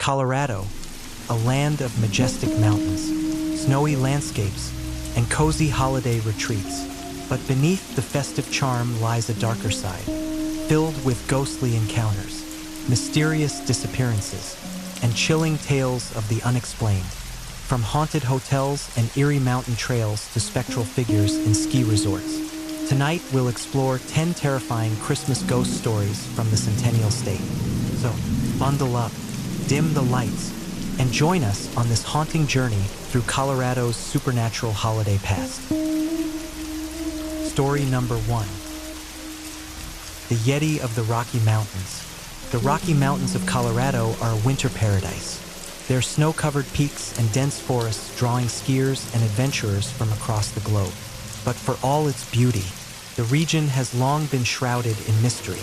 Colorado, a land of majestic mountains, snowy landscapes, and cozy holiday retreats. But beneath the festive charm lies a darker side, filled with ghostly encounters, mysterious disappearances, and chilling tales of the unexplained. From haunted hotels and eerie mountain trails to spectral figures in ski resorts. Tonight, we'll explore 10 terrifying Christmas ghost stories from the Centennial State. So, bundle up, dim the lights, and join us on this haunting journey through Colorado's supernatural holiday past. Story number 1. The Yeti of the Rocky Mountains. The Rocky Mountains of Colorado are a winter paradise. Their snow-covered peaks and dense forests drawing skiers and adventurers from across the globe. But for all its beauty, the region has long been shrouded in mystery.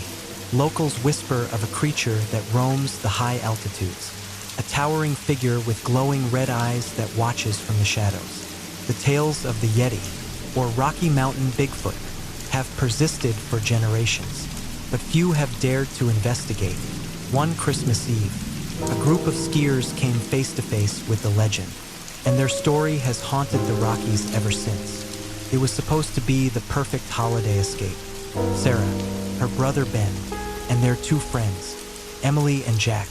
Locals whisper of a creature that roams the high altitudes, a towering figure with glowing red eyes that watches from the shadows. The tales of the Yeti, or Rocky Mountain Bigfoot, have persisted for generations, but few have dared to investigate. One Christmas Eve, a group of skiers came face to face with the legend, and their story has haunted the Rockies ever since. It was supposed to be the perfect holiday escape. Sarah, her brother Ben, and their two friends, Emily and Jack,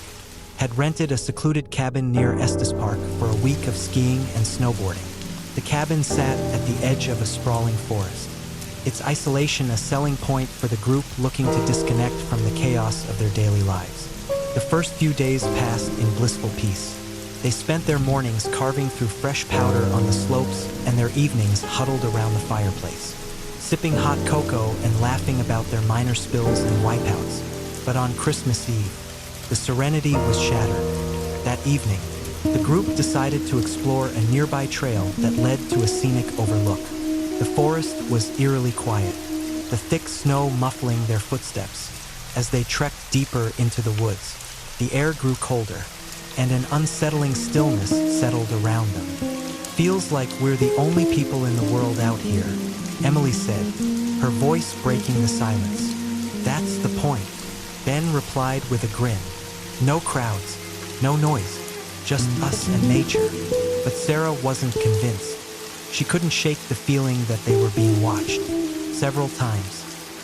had rented a secluded cabin near Estes Park for a week of skiing and snowboarding. The cabin sat at the edge of a sprawling forest, its isolation a selling point for the group looking to disconnect from the chaos of their daily lives. The first few days passed in blissful peace. They spent their mornings carving through fresh powder on the slopes and their evenings huddled around the fireplace, sipping hot cocoa and laughing about their minor spills and wipeouts. But on Christmas Eve, the serenity was shattered. That evening, the group decided to explore a nearby trail that led to a scenic overlook. The forest was eerily quiet, the thick snow muffling their footsteps. As they trekked deeper into the woods, the air grew colder, and an unsettling stillness settled around them. "Feels like we're the only people in the world out here," Emily said, her voice breaking the silence. "That's the point," Ben replied with a grin. "No crowds, no noise, just us and nature." But Sarah wasn't convinced. She couldn't shake the feeling that they were being watched. Several times,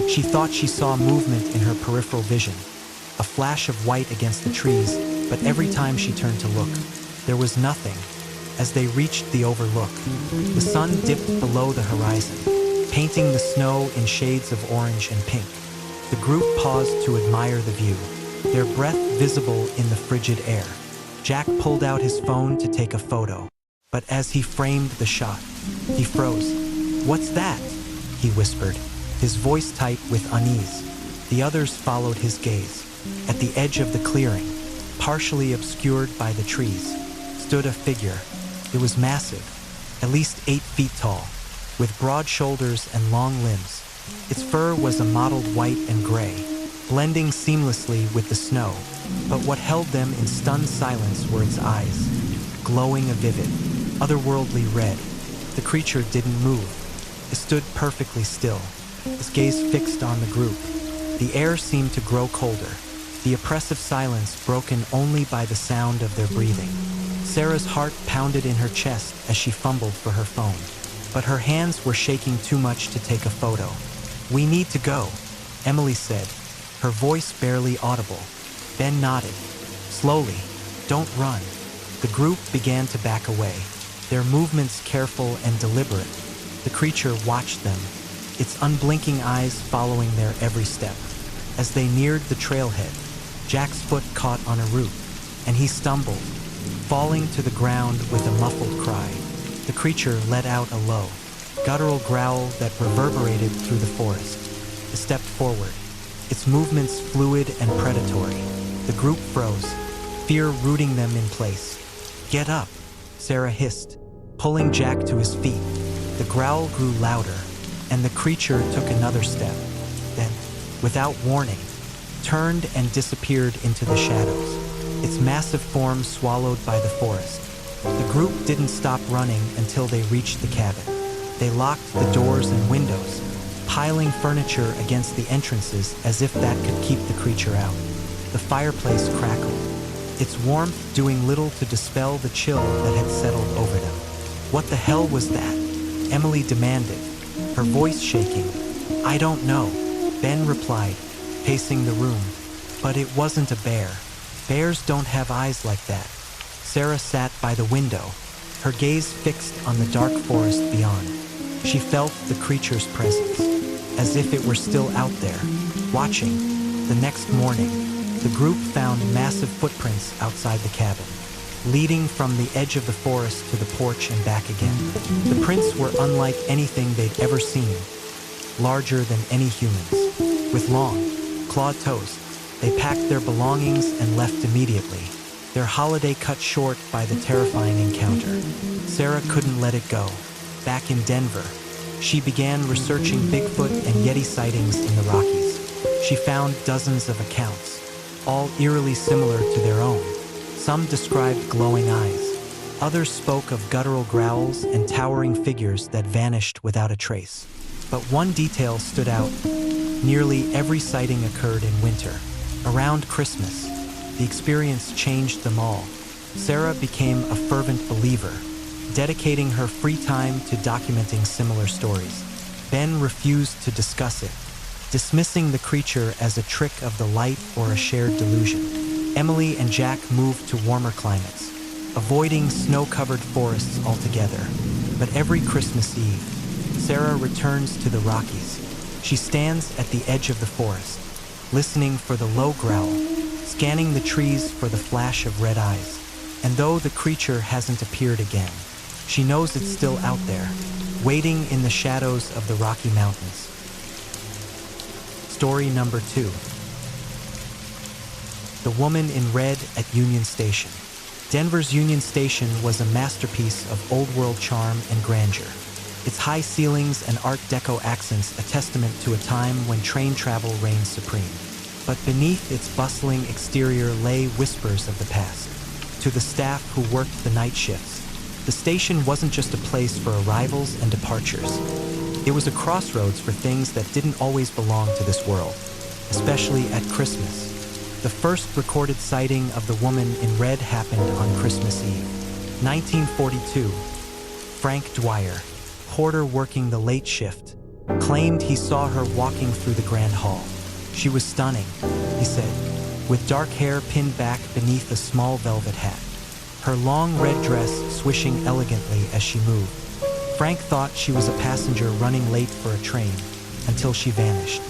she thought she saw movement in her peripheral vision, a flash of white against the trees, but every time she turned to look, there was nothing. As they reached the overlook, the sun dipped below the horizon, painting the snow in shades of orange and pink. The group paused to admire the view, their breath visible in the frigid air. Jack pulled out his phone to take a photo, but as he framed the shot, he froze. "What's that?" he whispered, his voice tight with unease. The others followed his gaze. At the edge of the clearing, partially obscured by the trees, stood a figure. It was massive, at least 8 feet tall, with broad shoulders and long limbs. Its fur was a mottled white and gray, blending seamlessly with the snow. But what held them in stunned silence were its eyes, glowing a vivid, otherworldly red. The creature didn't move. It stood perfectly still, its gaze fixed on the group. The air seemed to grow colder, the oppressive silence broken only by the sound of their breathing. Sarah's heart pounded in her chest as she fumbled for her phone, but her hands were shaking too much to take a photo. "We need to go," Emily said, her voice barely audible. Ben nodded. "Slowly, don't run." The group began to back away, their movements careful and deliberate. The creature watched them, its unblinking eyes following their every step. As they neared the trailhead, Jack's foot caught on a root, and he stumbled, falling to the ground with a muffled cry. The creature let out a low, guttural growl that reverberated through the forest. It stepped forward, its movements fluid and predatory. The group froze, fear rooting them in place. "Get up," Sarah hissed, pulling Jack to his feet. The growl grew louder, and the creature took another step, then, without warning, turned and disappeared into the shadows, its massive form swallowed by the forest. The group didn't stop running until they reached the cabin. They locked the doors and windows, piling furniture against the entrances as if that could keep the creature out. The fireplace crackled, its warmth doing little to dispel the chill that had settled over them. "What the hell was that?" Emily demanded, her voice shaking. "I don't know," Ben replied, pacing the room. "But it wasn't a bear. Bears don't have eyes like that." Sarah sat by the window, her gaze fixed on the dark forest beyond. She felt the creature's presence, as if it were still out there, watching. The next morning, the group found massive footprints outside the cabin, leading from the edge of the forest to the porch and back again. The prints were unlike anything they'd ever seen, larger than any humans. With long, clawed toes, they packed their belongings and left immediately, their holiday cut short by the terrifying encounter. Sarah couldn't let it go. Back in Denver, she began researching Bigfoot and Yeti sightings in the Rockies. She found dozens of accounts, all eerily similar to their own. Some described glowing eyes. Others spoke of guttural growls and towering figures that vanished without a trace. But one detail stood out. Nearly every sighting occurred in winter. Around Christmas, the experience changed them all. Sarah became a fervent believer, dedicating her free time to documenting similar stories. Ben refused to discuss it, dismissing the creature as a trick of the light or a shared delusion. Emily and Jack moved to warmer climates, avoiding snow-covered forests altogether. But every Christmas Eve, Sarah returns to the Rockies. She stands at the edge of the forest, listening for the low growl, scanning the trees for the flash of red eyes. And though the creature hasn't appeared again, she knows it's still out there, waiting in the shadows of the Rocky Mountains. Story number 2. The Woman in Red at Union Station. Denver's Union Station was a masterpiece of old-world charm and grandeur. Its high ceilings and Art Deco accents a testament to a time when train travel reigned supreme. But beneath its bustling exterior lay whispers of the past. To the staff who worked the night shifts, the station wasn't just a place for arrivals and departures. It was a crossroads for things that didn't always belong to this world, especially at Christmas. The first recorded sighting of the Woman in Red happened on Christmas Eve, 1942. Frank Dwyer, porter working the late shift, claimed he saw her walking through the Grand Hall. She was stunning, he said, with dark hair pinned back beneath a small velvet hat, her long red dress swishing elegantly as she moved. Frank thought she was a passenger running late for a train until she vanished.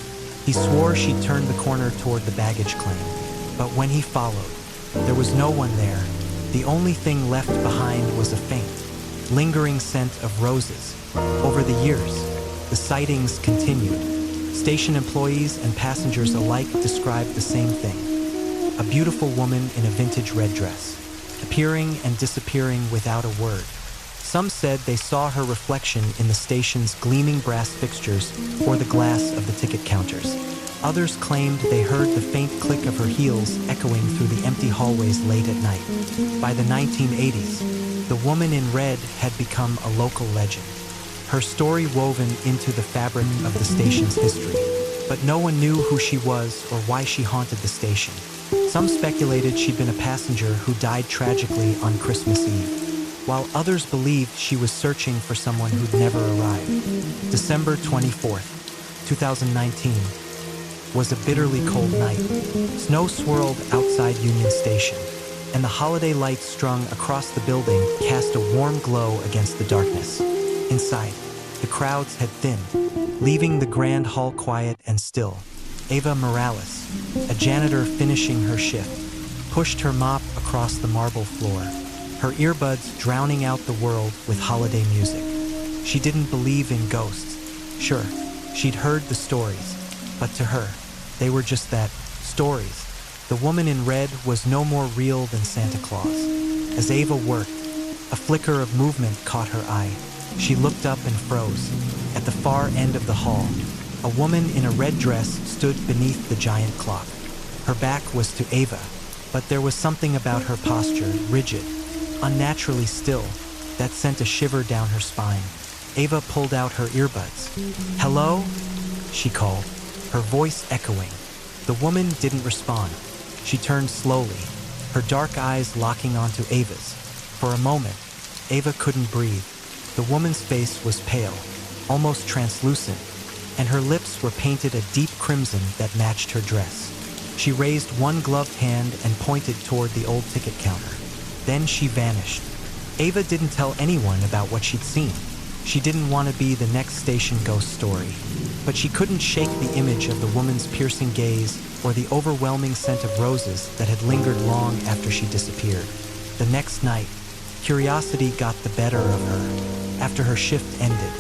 He swore she'd turned the corner toward the baggage claim, but when he followed, there was no one there. The only thing left behind was a faint, lingering scent of roses. Over the years, the sightings continued. Station employees and passengers alike described the same thing. A beautiful woman in a vintage red dress, appearing and disappearing without a word. Some said they saw her reflection in the station's gleaming brass fixtures or the glass of the ticket counters. Others claimed they heard the faint click of her heels echoing through the empty hallways late at night. By the 1980s, the Woman in Red had become a local legend, her story woven into the fabric of the station's history. But no one knew who she was or why she haunted the station. Some speculated she'd been a passenger who died tragically on Christmas Eve, while others believed she was searching for someone who'd never arrived. December 24th, 2019, was a bitterly cold night. Snow swirled outside Union Station, and the holiday lights strung across the building cast a warm glow against the darkness. Inside, the crowds had thinned, leaving the Grand Hall quiet and still. Ava Morales, a janitor finishing her shift, pushed her mop across the marble floor, her earbuds drowning out the world with holiday music. She didn't believe in ghosts. Sure, she'd heard the stories, but to her, they were just that, stories. The Woman in Red was no more real than Santa Claus. As Ava worked, a flicker of movement caught her eye. She looked up and froze. At the far end of the hall, a woman in a red dress stood beneath the giant clock. Her back was to Ava, but there was something about her posture, rigid, unnaturally still, that sent a shiver down her spine. Ava pulled out her earbuds. "Hello?" she called, her voice echoing. The woman didn't respond. She turned slowly, her dark eyes locking onto Ava's. For a moment, Ava couldn't breathe. The woman's face was pale, almost translucent, and her lips were painted a deep crimson that matched her dress. She raised one gloved hand and pointed toward the old ticket counter. Then she vanished. Ava didn't tell anyone about what she'd seen. She didn't want to be the next station ghost story, but she couldn't shake the image of the woman's piercing gaze or the overwhelming scent of roses that had lingered long after she disappeared. The next night, curiosity got the better of her. After her shift ended,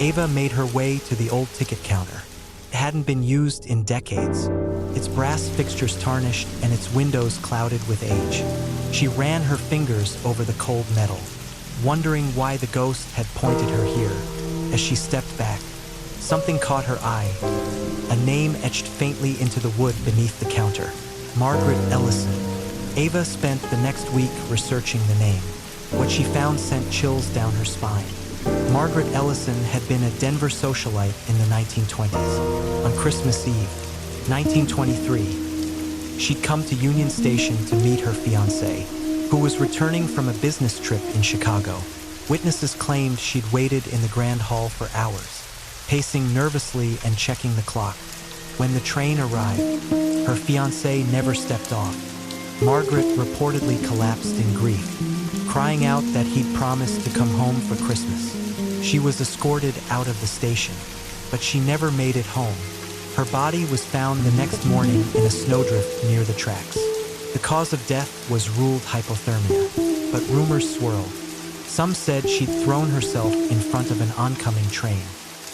Ava made her way to the old ticket counter. It hadn't been used in decades, its brass fixtures tarnished and its windows clouded with age. She ran her fingers over the cold metal, wondering why the ghost had pointed her here. As she stepped back, something caught her eye. A name etched faintly into the wood beneath the counter. Margaret Ellison. Ava spent the next week researching the name. What she found sent chills down her spine. Margaret Ellison had been a Denver socialite in the 1920s. On Christmas Eve, 1923, she'd come to Union Station to meet her fiancé, who was returning from a business trip in Chicago. Witnesses claimed she'd waited in the Grand Hall for hours, pacing nervously and checking the clock. When the train arrived, her fiancé never stepped off. Margaret reportedly collapsed in grief, crying out that he'd promised to come home for Christmas. She was escorted out of the station, but she never made it home. Her body was found the next morning in a snowdrift near the tracks. The cause of death was ruled hypothermia, but rumors swirled. Some said she'd thrown herself in front of an oncoming train,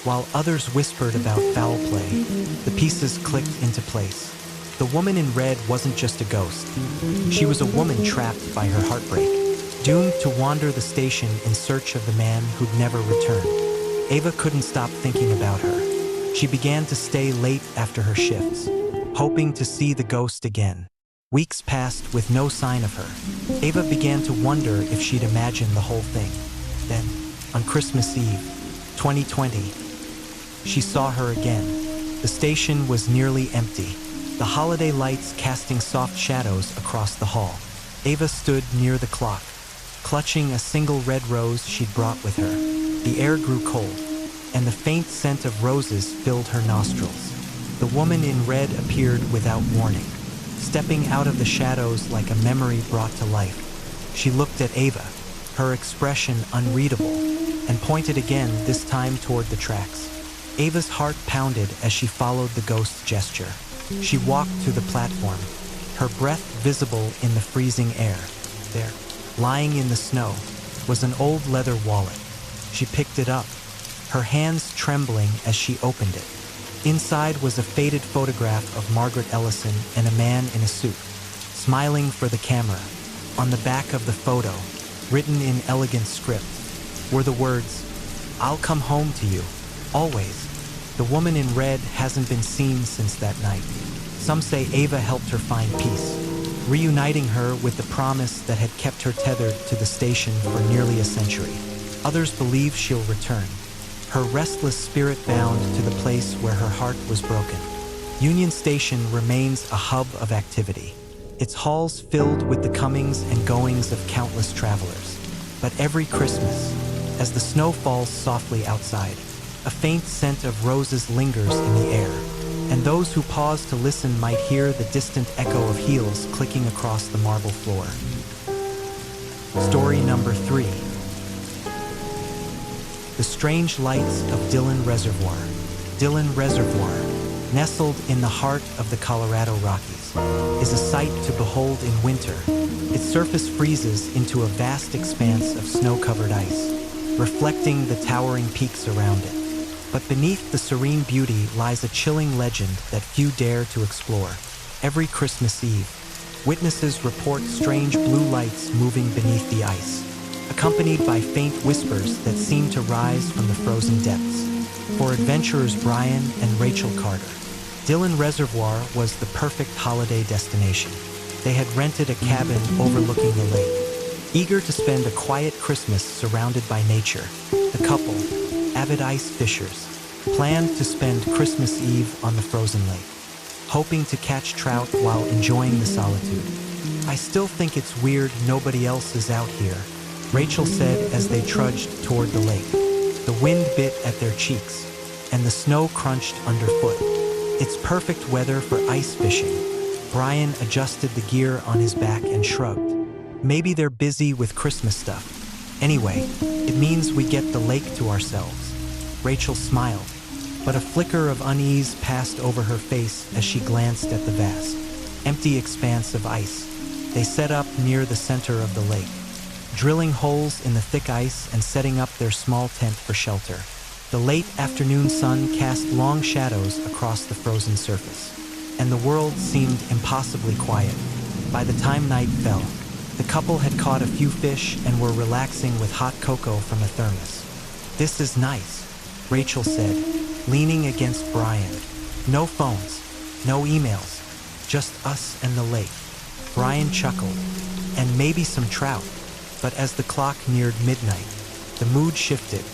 while others whispered about foul play. The pieces clicked into place. The woman in red wasn't just a ghost. She was a woman trapped by her heartbreak, doomed to wander the station in search of the man who'd never returned. Ava couldn't stop thinking about her. She began to stay late after her shifts, hoping to see the ghost again. Weeks passed with no sign of her. Ava began to wonder if she'd imagined the whole thing. Then, on Christmas Eve, 2020, she saw her again. The station was nearly empty, the holiday lights casting soft shadows across the hall. Ava stood near the clock, clutching a single red rose she'd brought with her. The air grew cold, and the faint scent of roses filled her nostrils. The woman in red appeared without warning, stepping out of the shadows like a memory brought to life. She looked at Ava, her expression unreadable, and pointed again, this time toward the tracks. Ava's heart pounded as she followed the ghost's gesture. She walked to the platform, her breath visible in the freezing air. There, lying in the snow, was an old leather wallet. She picked it up, her hands trembling as she opened it. Inside was a faded photograph of Margaret Ellison and a man in a suit, smiling for the camera. On the back of the photo, written in elegant script, were the words, "I'll come home to you, always." The woman in red hasn't been seen since that night. Some say Ava helped her find peace, reuniting her with the promise that had kept her tethered to the station for nearly a century. Others believe she'll return, her restless spirit bound to the place where her heart was broken. Union Station remains a hub of activity, its halls filled with the comings and goings of countless travelers. But every Christmas, as the snow falls softly outside, a faint scent of roses lingers in the air, and those who pause to listen might hear the distant echo of heels clicking across the marble floor. Story number 3. The Strange Lights of Dillon Reservoir. Dillon Reservoir, nestled in the heart of the Colorado Rockies, is a sight to behold in winter. Its surface freezes into a vast expanse of snow-covered ice, reflecting the towering peaks around it. But beneath the serene beauty lies a chilling legend that few dare to explore. Every Christmas Eve, witnesses report strange blue lights moving beneath the ice, accompanied by faint whispers that seem to rise from the frozen depths. For adventurers Brian and Rachel Carter, Dillon Reservoir was the perfect holiday destination. They had rented a cabin overlooking the lake. Eager to spend a quiet Christmas surrounded by nature, the couple, avid ice fishers, planned to spend Christmas Eve on the frozen lake, hoping to catch trout while enjoying the solitude. I still think it's weird nobody else is out here, Rachel said as they trudged toward the lake. The wind bit at their cheeks, and the snow crunched underfoot. It's perfect weather for ice fishing. Brian adjusted the gear on his back and shrugged. Maybe they're busy with Christmas stuff. Anyway, it means we get the lake to ourselves. Rachel smiled, but a flicker of unease passed over her face as she glanced at the vast, empty expanse of ice. They set up near the center of the lake, drilling holes in the thick ice and setting up their small tent for shelter. The late afternoon sun cast long shadows across the frozen surface, and the world seemed impossibly quiet. By the time night fell, the couple had caught a few fish and were relaxing with hot cocoa from a thermos. "This is nice," Rachel said, leaning against Brian. "No phones, no emails, just us and the lake." Brian chuckled. "And maybe some trout." But as the clock neared midnight, the mood shifted.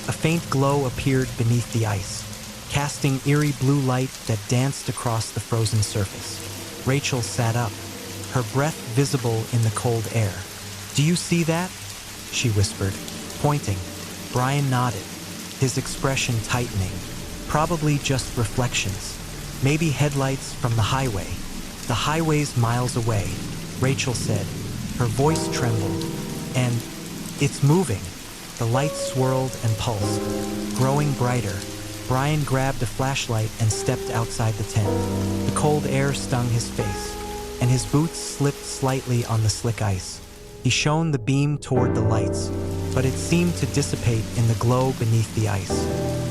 A faint glow appeared beneath the ice, casting eerie blue light that danced across the frozen surface. Rachel sat up, her breath visible in the cold air. "Do you see that?" she whispered, pointing. Brian nodded, his expression tightening. "Probably just reflections. Maybe headlights from the highway." "The highway's miles away," Rachel said. Her voice trembled. "And it's moving." The light swirled and pulsed, growing brighter. Brian grabbed a flashlight and stepped outside the tent. The cold air stung his face, and his boots slipped slightly on the slick ice. He shone the beam toward the lights, but it seemed to dissipate in the glow beneath the ice.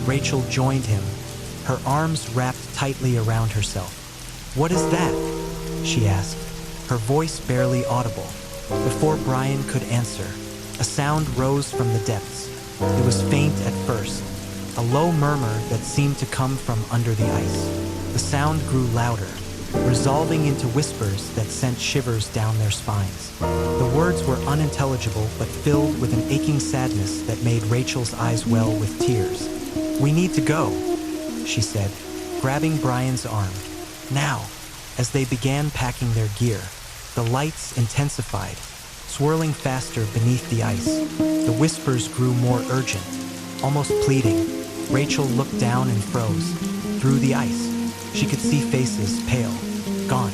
Rachel joined him, her arms wrapped tightly around herself. "What is that?" she asked, her voice barely audible. Before Brian could answer, a sound rose from the depths. It was faint at first, a low murmur that seemed to come from under the ice. The sound grew louder, resolving into whispers that sent shivers down their spines. The words were unintelligible but filled with an aching sadness that made Rachel's eyes well with tears. "We need to go," she said, grabbing Brian's arm. "Now." As they began packing their gear, the lights intensified, swirling faster beneath the ice. The whispers grew more urgent, almost pleading. Rachel looked down and froze. Through the ice, she could see faces, pale, gaunt,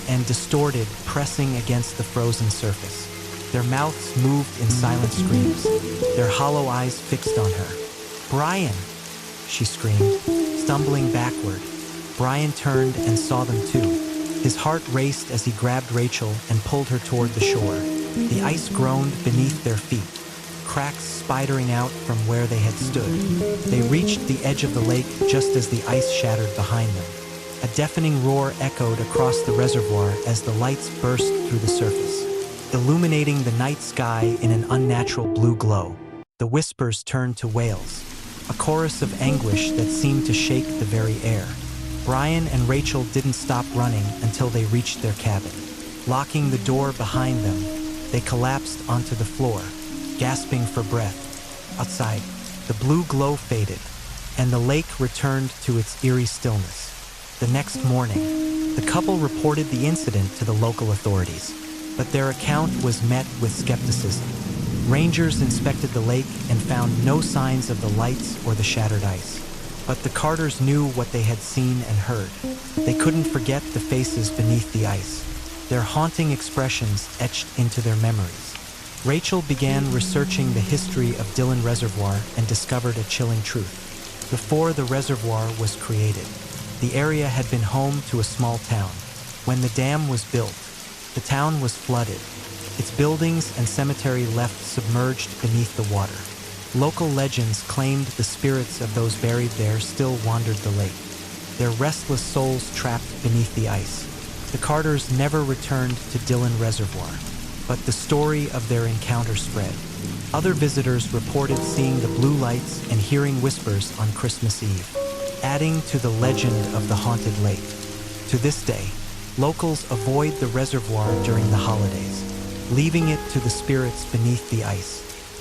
and distorted, pressing against the frozen surface. Their mouths moved in silent screams, their hollow eyes fixed on her. "Brian!" she screamed, stumbling backward. Brian turned and saw them too. His heart raced as he grabbed Rachel and pulled her toward the shore. The ice groaned beneath their feet, cracks spidering out from where they had stood. They reached the edge of the lake just as the ice shattered behind them. A deafening roar echoed across the reservoir as the lights burst through the surface, illuminating the night sky in an unnatural blue glow. The whispers turned to wails, a chorus of anguish that seemed to shake the very air. Brian and Rachel didn't stop running until they reached their cabin. Locking the door behind them, they collapsed onto the floor, gasping for breath. Outside, the blue glow faded, and the lake returned to its eerie stillness. The next morning, the couple reported the incident to the local authorities, but their account was met with skepticism. Rangers inspected the lake and found no signs of the lights or the shattered ice. But the Carters knew what they had seen and heard. They couldn't forget the faces beneath the ice, their haunting expressions etched into their memories. Rachel began researching the history of Dillon Reservoir and discovered a chilling truth. Before the reservoir was created, the area had been home to a small town. When the dam was built, the town was flooded, its buildings and cemetery left submerged beneath the water. Local legends claimed the spirits of those buried there still wandered the lake, their restless souls trapped beneath the ice. The Carters never returned to Dillon Reservoir, but the story of their encounter spread. Other visitors reported seeing the blue lights and hearing whispers on Christmas Eve, adding to the legend of the haunted lake. To this day, locals avoid the reservoir during the holidays, leaving it to the spirits beneath the ice.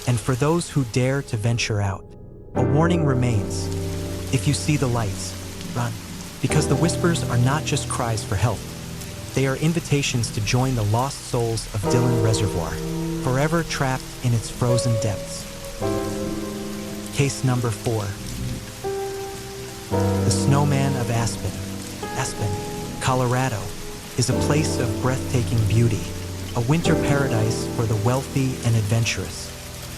And for those who dare to venture out, a warning remains. If you see the lights, run, because the whispers are not just cries for help. They are invitations to join the lost souls of Dillon Reservoir, forever trapped in its frozen depths. Case number 4. The Snowman of Aspen. Aspen, Colorado, is a place of breathtaking beauty, a winter paradise for the wealthy and adventurous.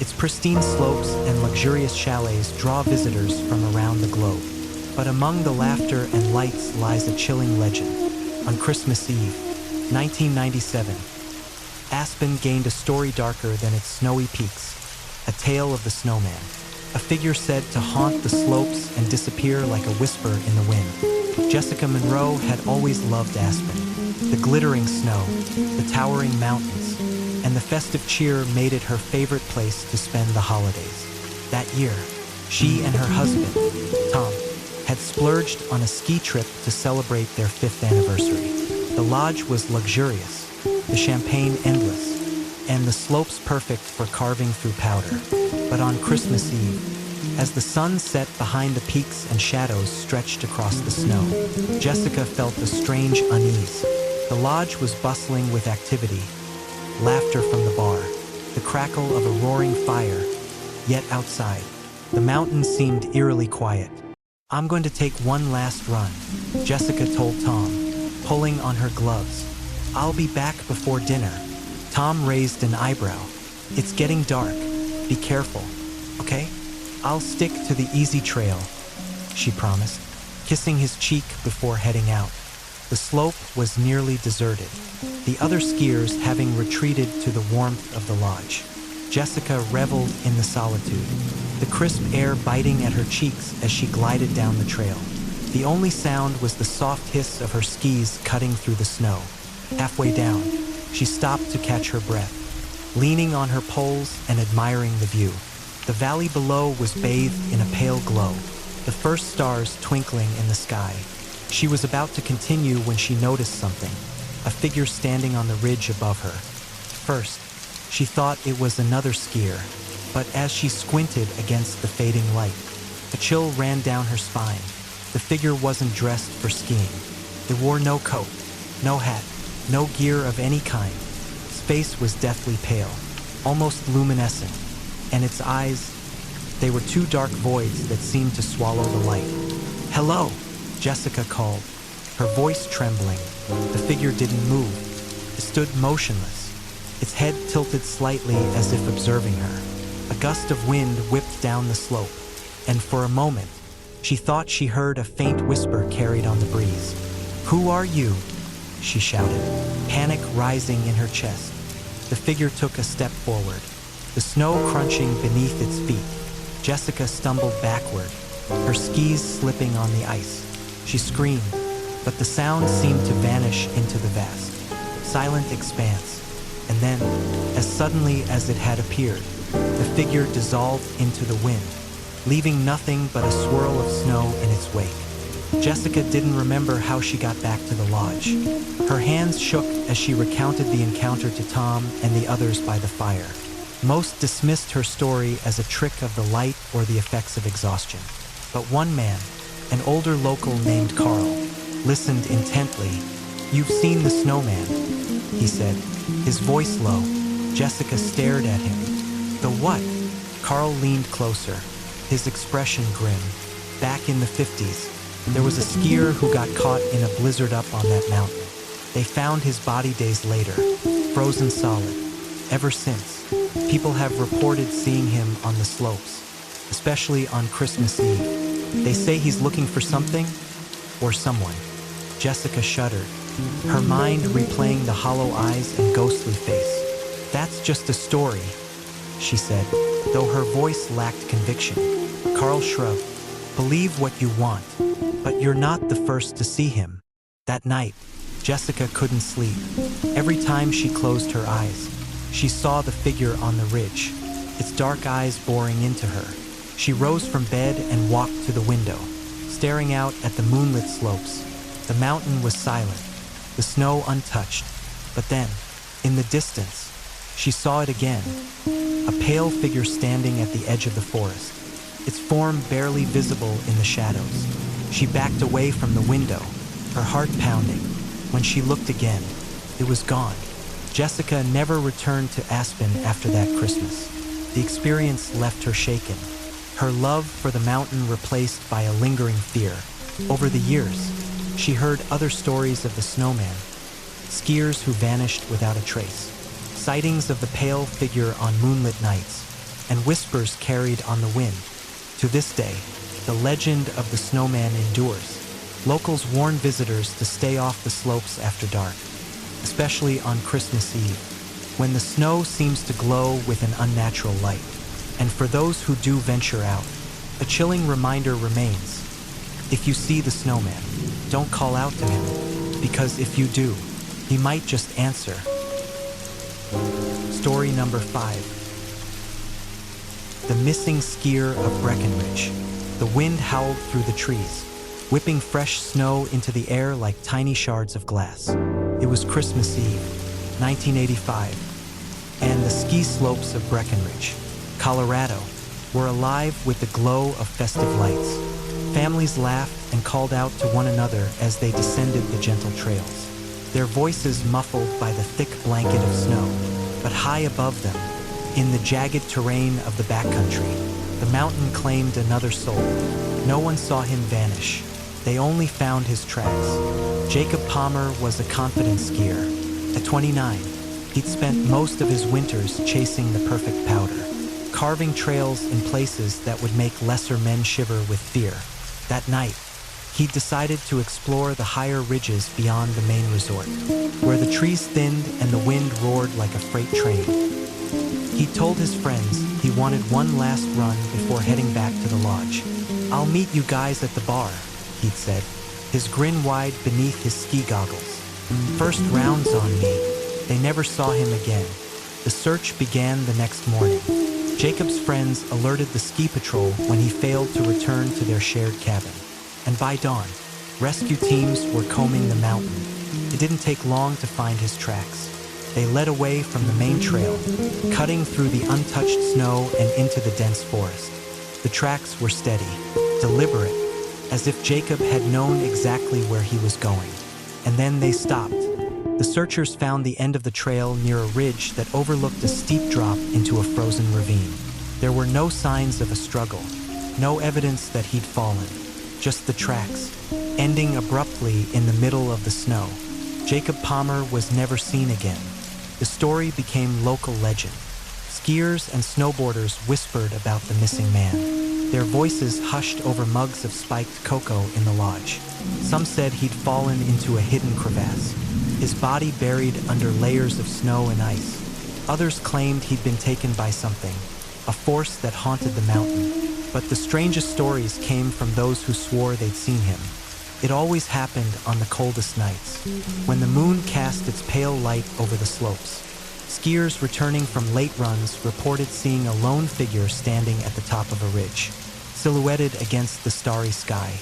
Its pristine slopes and luxurious chalets draw visitors from around the globe. But among the laughter and lights lies a chilling legend. On Christmas Eve, 1997, Aspen gained a story darker than its snowy peaks, a tale of the snowman, a figure said to haunt the slopes and disappear like a whisper in the wind. Jessica Monroe had always loved Aspen. The glittering snow, the towering mountains, and the festive cheer made it her favorite place to spend the holidays. That year, she and her husband, Tom, had splurged on a ski trip to celebrate their 5th anniversary. The lodge was luxurious, the champagne endless, and the slopes perfect for carving through powder. But on Christmas Eve, as the sun set behind the peaks and shadows stretched across the snow, Jessica felt a strange unease. The lodge was bustling with activity, laughter from the bar, the crackle of a roaring fire, yet outside, the mountains seemed eerily quiet. "I'm going to take one last run," Jessica told Tom, pulling on her gloves. "I'll be back before dinner." Tom raised an eyebrow. "It's getting dark. Be careful, okay? I'll stick to the easy trail," she promised, kissing his cheek before heading out. The slope was nearly deserted, the other skiers having retreated to the warmth of the lodge. Jessica reveled in the solitude, the crisp air biting at her cheeks as she glided down the trail. The only sound was the soft hiss of her skis cutting through the snow. Halfway down, she stopped to catch her breath, leaning on her poles and admiring the view. The valley below was bathed in a pale glow, the first stars twinkling in the sky. She was about to continue when she noticed something, a figure standing on the ridge above her. First, she thought it was another skier, but as she squinted against the fading light, a chill ran down her spine. The figure wasn't dressed for skiing. It wore no coat, no hat, no gear of any kind. Its face was deathly pale, almost luminescent, and its eyes, they were two dark voids that seemed to swallow the light. "Hello," Jessica called, her voice trembling. The figure didn't move. It stood motionless, its head tilted slightly as if observing her. A gust of wind whipped down the slope, and for a moment, she thought she heard a faint whisper carried on the breeze. "Who are you?" she shouted, panic rising in her chest. The figure took a step forward, the snow crunching beneath its feet. Jessica stumbled backward, her skis slipping on the ice. She screamed, but the sound seemed to vanish into the vast, silent expanse. And then, as suddenly as it had appeared, the figure dissolved into the wind, leaving nothing but a swirl of snow in its wake. Jessica didn't remember how she got back to the lodge. Her hands shook as she recounted the encounter to Tom and the others by the fire. Most dismissed her story as a trick of the light or the effects of exhaustion. But one man, an older local named Carl, listened intently. "You've seen the snowman," he said, his voice low. Jessica stared at him. "The what?" Carl leaned closer, his expression grim. "Back in the 50s, there was a skier who got caught in a blizzard up on that mountain. They found his body days later, frozen solid. Ever since, people have reported seeing him on the slopes, especially on Christmas Eve. They say he's looking for something or someone." Jessica shuddered, her mind replaying the hollow eyes and ghostly face. "That's just a story," she said, though her voice lacked conviction. Carl shrugged. "Believe what you want, but you're not the first to see him." That night, Jessica couldn't sleep. Every time she closed her eyes, she saw the figure on the ridge, its dark eyes boring into her. She rose from bed and walked to the window, staring out at the moonlit slopes. The mountain was silent, the snow untouched. But then, in the distance, she saw it again, a pale figure standing at the edge of the forest, its form barely visible in the shadows. She backed away from the window, her heart pounding. When she looked again, it was gone. Jessica never returned to Aspen after that Christmas. The experience left her shaken, her love for the mountain replaced by a lingering fear. Over the years, she heard other stories of the snowman, skiers who vanished without a trace, sightings of the pale figure on moonlit nights, and whispers carried on the wind. To this day, the legend of the snowman endures. Locals warn visitors to stay off the slopes after dark, especially on Christmas Eve, when the snow seems to glow with an unnatural light. And for those who do venture out, a chilling reminder remains. If you see the snowman, don't call out to him, because if you do, he might just answer. Story number 5. The missing skier of Breckenridge. The wind howled through the trees, whipping fresh snow into the air like tiny shards of glass. It was Christmas Eve, 1985, and the ski slopes of Breckenridge, Colorado, were alive with the glow of festive lights. Families laughed and called out to one another as they descended the gentle trails, their voices muffled by the thick blanket of snow. But high above them, in the jagged terrain of the backcountry, the mountain claimed another soul. No one saw him vanish. They only found his tracks. Jacob Palmer was a confident skier. At 29, he'd spent most of his winters chasing the perfect powder, carving trails in places that would make lesser men shiver with fear. That night, he decided to explore the higher ridges beyond the main resort, where the trees thinned and the wind roared like a freight train. He told his friends he wanted one last run before heading back to the lodge. "I'll meet you guys at the bar," he'd said, his grin wide beneath his ski goggles. First rounds on me. They never saw him again. The search began the next morning. Jacob's friends alerted the ski patrol when he failed to return to their shared cabin. And by dawn, rescue teams were combing the mountain. It didn't take long to find his tracks. They led away from the main trail, cutting through the untouched snow and into the dense forest. The tracks were steady, deliberate, as if Jacob had known exactly where he was going. And then they stopped. The searchers found the end of the trail near a ridge that overlooked a steep drop into a frozen ravine. There were no signs of a struggle, no evidence that he'd fallen, just the tracks, ending abruptly in the middle of the snow. Jacob Palmer was never seen again. The story became local legend. Skiers and snowboarders whispered about the missing man, their voices hushed over mugs of spiked cocoa in the lodge. Some said he'd fallen into a hidden crevasse, his body buried under layers of snow and ice. Others claimed he'd been taken by something, a force that haunted the mountain. But the strangest stories came from those who swore they'd seen him. It always happened on the coldest nights, when the moon cast its pale light over the slopes. Skiers returning from late runs reported seeing a lone figure standing at the top of a ridge, silhouetted against the starry sky.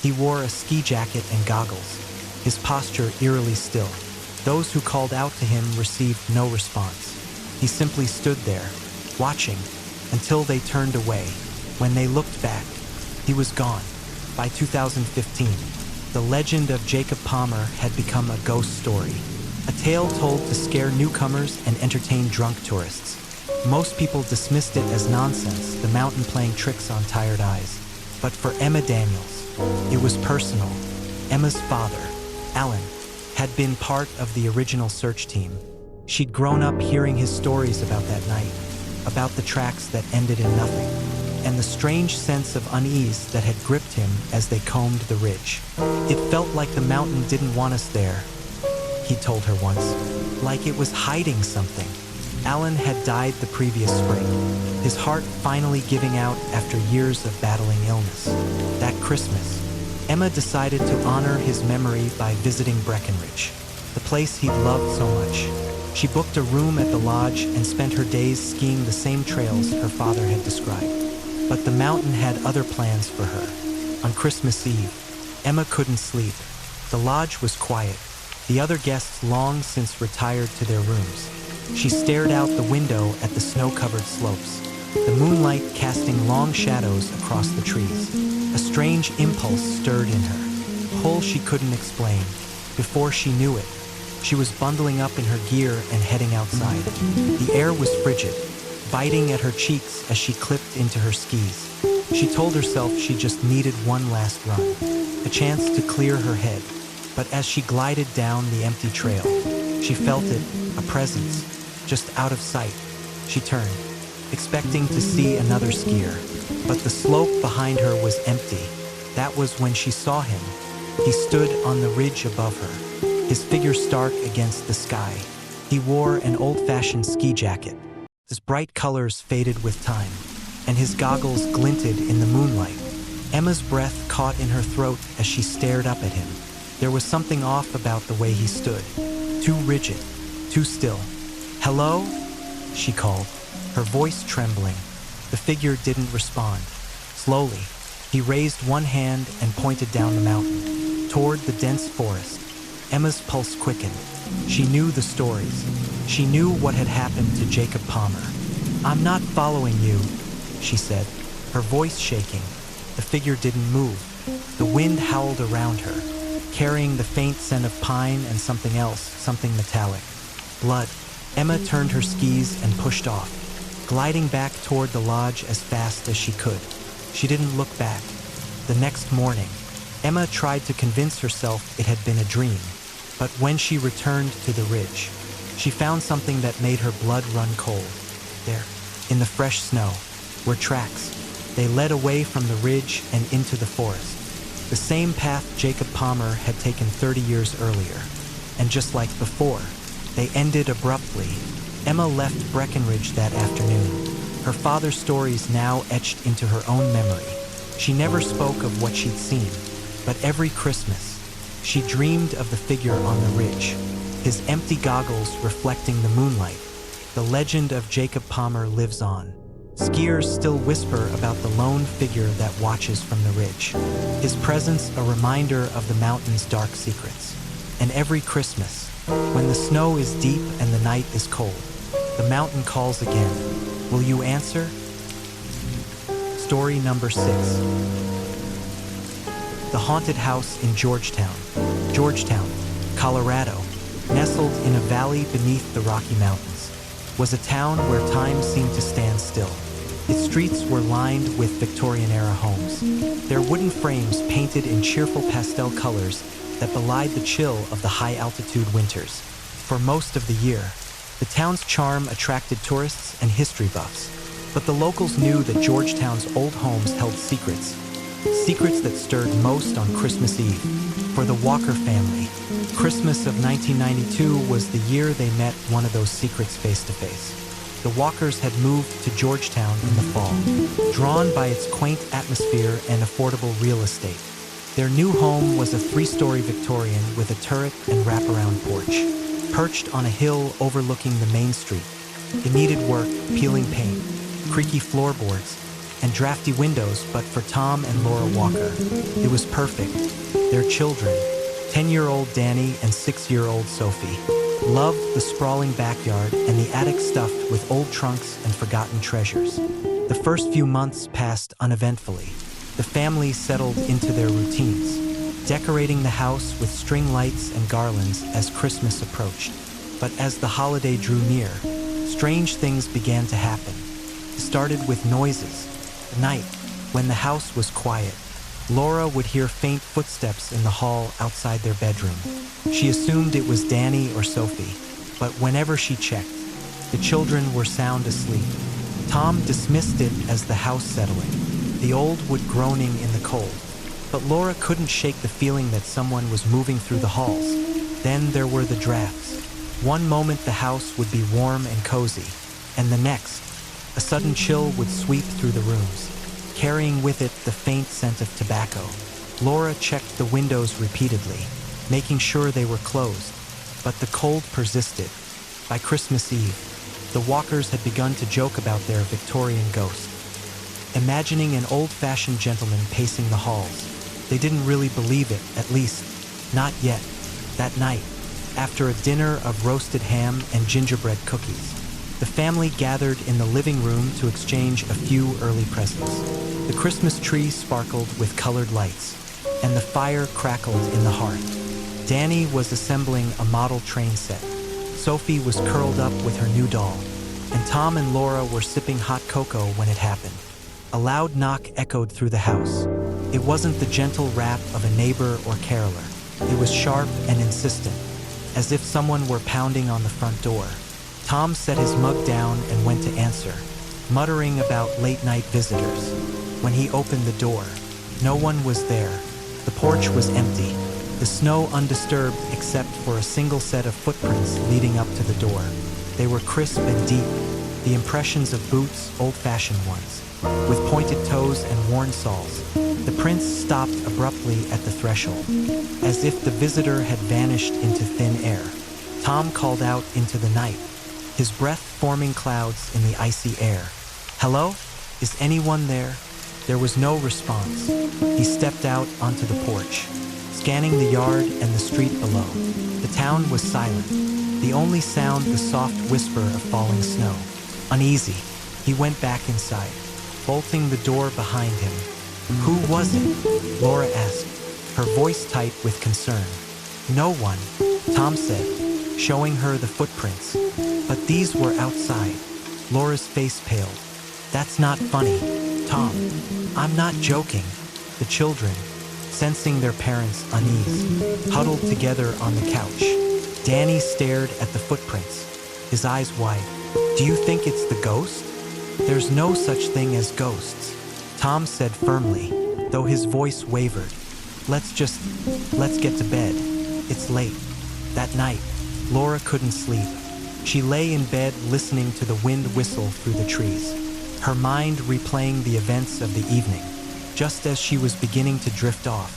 He wore a ski jacket and goggles, his posture eerily still. Those who called out to him received no response. He simply stood there, watching, until they turned away. When they looked back, he was gone. By 2015, the legend of Jacob Palmer had become a ghost story, a tale told to scare newcomers and entertain drunk tourists. Most people dismissed it as nonsense, the mountain playing tricks on tired eyes. But for Emma Daniels, it was personal. Emma's father, Alan, had been part of the original search team. She'd grown up hearing his stories about that night, about the tracks that ended in nothing, and the strange sense of unease that had gripped him as they combed the ridge. It felt like the mountain didn't want us there, he told her once, like it was hiding something. Alan had died the previous spring, his heart finally giving out after years of battling illness. That Christmas, Emma decided to honor his memory by visiting Breckenridge, the place he'd loved so much. She booked a room at the lodge and spent her days skiing the same trails her father had described. But the mountain had other plans for her. On Christmas Eve, Emma couldn't sleep. The lodge was quiet, the other guests long since retired to their rooms. She stared out the window at the snow-covered slopes, the moonlight casting long shadows across the trees. A strange impulse stirred in her, a pull she couldn't explain. Before she knew it, she was bundling up in her gear and heading outside. The air was frigid, biting at her cheeks as she clipped into her skis. She told herself she just needed one last run, a chance to clear her head. But as she glided down the empty trail, she felt it, a presence, just out of sight. She turned, expecting to see another skier, but the slope behind her was empty. That was when she saw him. He stood on the ridge above her, his figure stark against the sky. He wore an old-fashioned ski jacket. His bright colors faded with time, and his goggles glinted in the moonlight. Emma's breath caught in her throat as she stared up at him. There was something off about the way he stood. Too rigid, too still. "Hello?" she called, her voice trembling. The figure didn't respond. Slowly, he raised one hand and pointed down the mountain, toward the dense forest. Emma's pulse quickened. She knew the stories. She knew what had happened to Jacob Palmer. "I'm not following you," she said, her voice shaking. The figure didn't move. The wind howled around her, carrying the faint scent of pine and something else, something metallic. Blood. Emma turned her skis and pushed off, gliding back toward the lodge as fast as she could. She didn't look back. The next morning, Emma tried to convince herself it had been a dream, but when she returned to the ridge, she found something that made her blood run cold. There, in the fresh snow, were tracks. They led away from the ridge and into the forest. The same path Jacob Palmer had taken 30 years earlier. And just like before, they ended abruptly. Emma left Breckenridge that afternoon, her father's stories now etched into her own memory. She never spoke of what she'd seen, but every Christmas, she dreamed of the figure on the ridge, his empty goggles reflecting the moonlight. The legend of Jacob Palmer lives on. Skiers still whisper about the lone figure that watches from the ridge, his presence a reminder of the mountain's dark secrets. And every Christmas, when the snow is deep and the night is cold, the mountain calls again. Will you answer? Story number 6. The Haunted House in Georgetown, Colorado, nestled in a valley beneath the Rocky Mountains, was a town where time seemed to stand still. Its streets were lined with Victorian-era homes, their wooden frames painted in cheerful pastel colors that belied the chill of the high-altitude winters. For most of the year, the town's charm attracted tourists and history buffs, but the locals knew that Georgetown's old homes held secrets that stirred most on Christmas Eve. For the Walker family, Christmas of 1992 was the year they met one of those secrets face to face. The Walkers had moved to Georgetown in the fall, drawn by its quaint atmosphere and affordable real estate. Their new home was a 3-story Victorian with a turret and wraparound porch, perched on a hill overlooking the main street. It needed work, peeling paint, creaky floorboards, and drafty windows, but for Tom and Laura Walker, it was perfect. Their children, 10-year-old Danny and 6-year-old Sophie, loved the sprawling backyard and the attic stuffed with old trunks and forgotten treasures. The first few months passed uneventfully. The family settled into their routines, decorating the house with string lights and garlands as Christmas approached. But as the holiday drew near, strange things began to happen. It started with noises. At night, when the house was quiet, Laura would hear faint footsteps in the hall outside their bedroom. She assumed it was Danny or Sophie, but whenever she checked, the children were sound asleep. Tom dismissed it as the house settling, the old wood groaning in the cold. But Laura couldn't shake the feeling that someone was moving through the halls. Then there were the drafts. One moment the house would be warm and cozy, and the next, a sudden chill would sweep through the rooms, carrying with it the faint scent of tobacco. Laura checked the windows repeatedly, making sure they were closed, but the cold persisted. By Christmas Eve, the Walkers had begun to joke about their Victorian ghost, imagining an old-fashioned gentleman pacing the halls. They didn't really believe it, at least, not yet. That night, after a dinner of roasted ham and gingerbread cookies, the family gathered in the living room to exchange a few early presents. The Christmas tree sparkled with colored lights, and the fire crackled in the hearth. Danny was assembling a model train set. Sophie was curled up with her new doll, and Tom and Laura were sipping hot cocoa when it happened. A loud knock echoed through the house. It wasn't the gentle rap of a neighbor or caroler. It was sharp and insistent, as if someone were pounding on the front door. Tom set his mug down and went to answer, muttering about late-night visitors. When he opened the door, no one was there. The porch was empty, the snow undisturbed except for a single set of footprints leading up to the door. They were crisp and deep, the impressions of boots, old-fashioned ones, with pointed toes and worn soles. The prince stopped abruptly at the threshold, as if the visitor had vanished into thin air. Tom called out into the night, his breath forming clouds in the icy air. "Hello? Is anyone there?" There was no response. He stepped out onto the porch, scanning the yard and the street below. The town was silent, the only sound the soft whisper of falling snow. Uneasy, he went back inside, bolting the door behind him. "Who was it?" Laura asked, her voice tight with concern. "No one," Tom said, showing her the footprints. "But these were outside." Laura's face paled. "That's not funny, Tom. I'm not joking." The children, sensing their parents' unease, huddled together on the couch. Danny stared at the footprints, his eyes wide. "Do you think it's the ghost?" "There's no such thing as ghosts," Tom said firmly, though his voice wavered. Let's get to bed. It's late." That night, Laura couldn't sleep. She lay in bed listening to the wind whistle through the trees, her mind replaying the events of the evening. Just as she was beginning to drift off,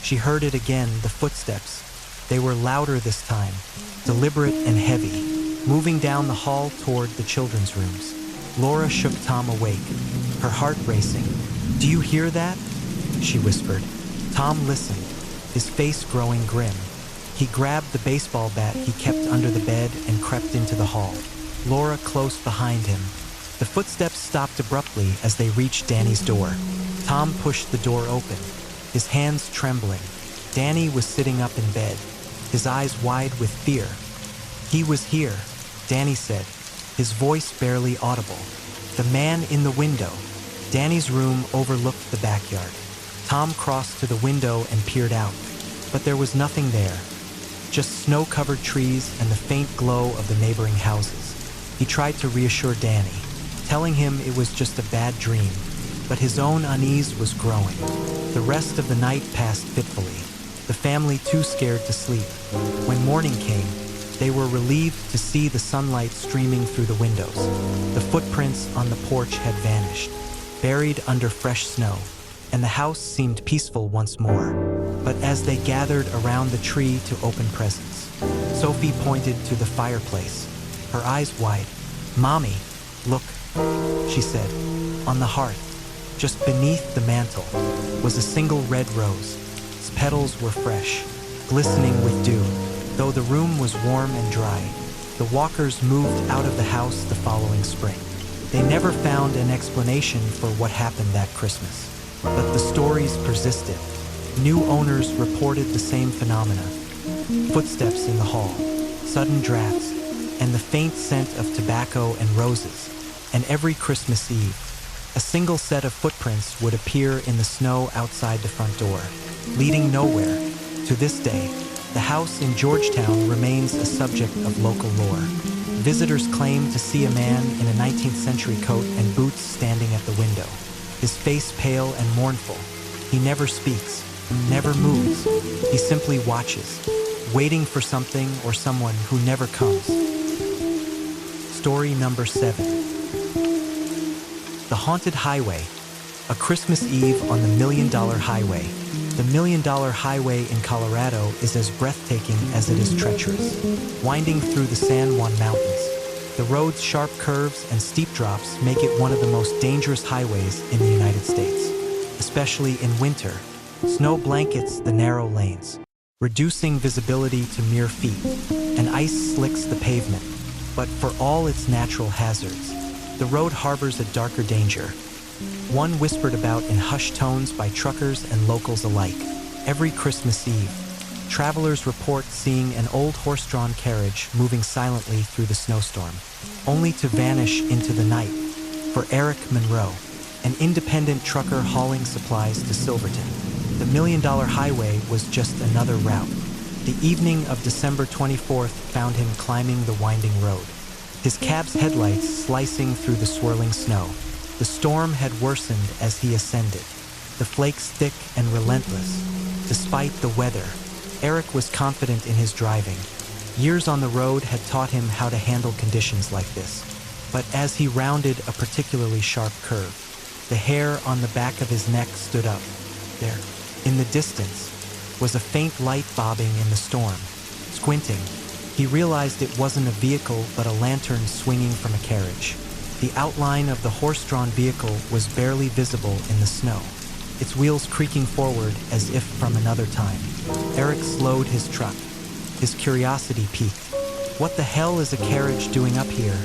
she heard it again, the footsteps. They were louder this time, deliberate and heavy, moving down the hall toward the children's rooms. Laura shook Tom awake, her heart racing. "Do you hear that?" she whispered. Tom listened, his face growing grim. He grabbed the baseball bat he kept under the bed and crept into the hall, Laura close behind him. The footsteps stopped abruptly as they reached Danny's door. Tom pushed the door open, his hands trembling. Danny was sitting up in bed, his eyes wide with fear. "He was here," Danny said, his voice barely audible. "The man in the window." Danny's room overlooked the backyard. Tom crossed to the window and peered out, but there was nothing there, just snow-covered trees and the faint glow of the neighboring houses. He tried to reassure Danny, telling him it was just a bad dream, but his own unease was growing. The rest of the night passed fitfully, the family too scared to sleep. When morning came, they were relieved to see the sunlight streaming through the windows. The footprints on the porch had vanished, buried under fresh snow, and the house seemed peaceful once more. But as they gathered around the tree to open presents, Sophie pointed to the fireplace, her eyes wide. "Mommy, look," she said. On the hearth, just beneath the mantel, was a single red rose. Its petals were fresh, glistening with dew. Though the room was warm and dry, the Walkers moved out of the house the following spring. They never found an explanation for what happened that Christmas, but the stories persisted. New owners reported the same phenomena: footsteps in the hall, sudden drafts, and the faint scent of tobacco and roses. And every Christmas Eve, a single set of footprints would appear in the snow outside the front door, leading nowhere. To this day, the house in Georgetown remains a subject of local lore. Visitors claim to see a man in a 19th century coat and boots standing at the window, his face pale and mournful. He never speaks, never moves. He simply watches, waiting for something or someone who never comes. Story number 7. The Haunted Highway. A Christmas Eve on the $1 Million Highway. The $1 Million Highway in Colorado is as breathtaking as it is treacherous, winding through the San Juan Mountains. The road's sharp curves and steep drops make it one of the most dangerous highways in the United States, especially in winter. Snow blankets the narrow lanes, reducing visibility to mere feet, and ice slicks the pavement. But for all its natural hazards, the road harbors a darker danger, one whispered about in hushed tones by truckers and locals alike. Every Christmas Eve, Travelers report seeing an old horse-drawn carriage moving silently through the snowstorm, only to vanish into the night. For Eric Monroe, an independent trucker hauling supplies to Silverton, the $1 Million Highway was just another route. The evening of December 24th found him climbing the winding road, his cab's headlights slicing through the swirling snow. The storm had worsened as he ascended, the flakes thick and relentless. Despite the weather, Eric was confident in his driving. Years on the road had taught him how to handle conditions like this. But as he rounded a particularly sharp curve, the hair on the back of his neck stood up. There, in the distance, was a faint light bobbing in the storm. Squinting, he realized it wasn't a vehicle but a lantern swinging from a carriage. The outline of the horse-drawn vehicle was barely visible in the snow, its wheels creaking forward as if from another time. Eric slowed his truck. His curiosity piqued. "What the hell is a carriage doing up here?"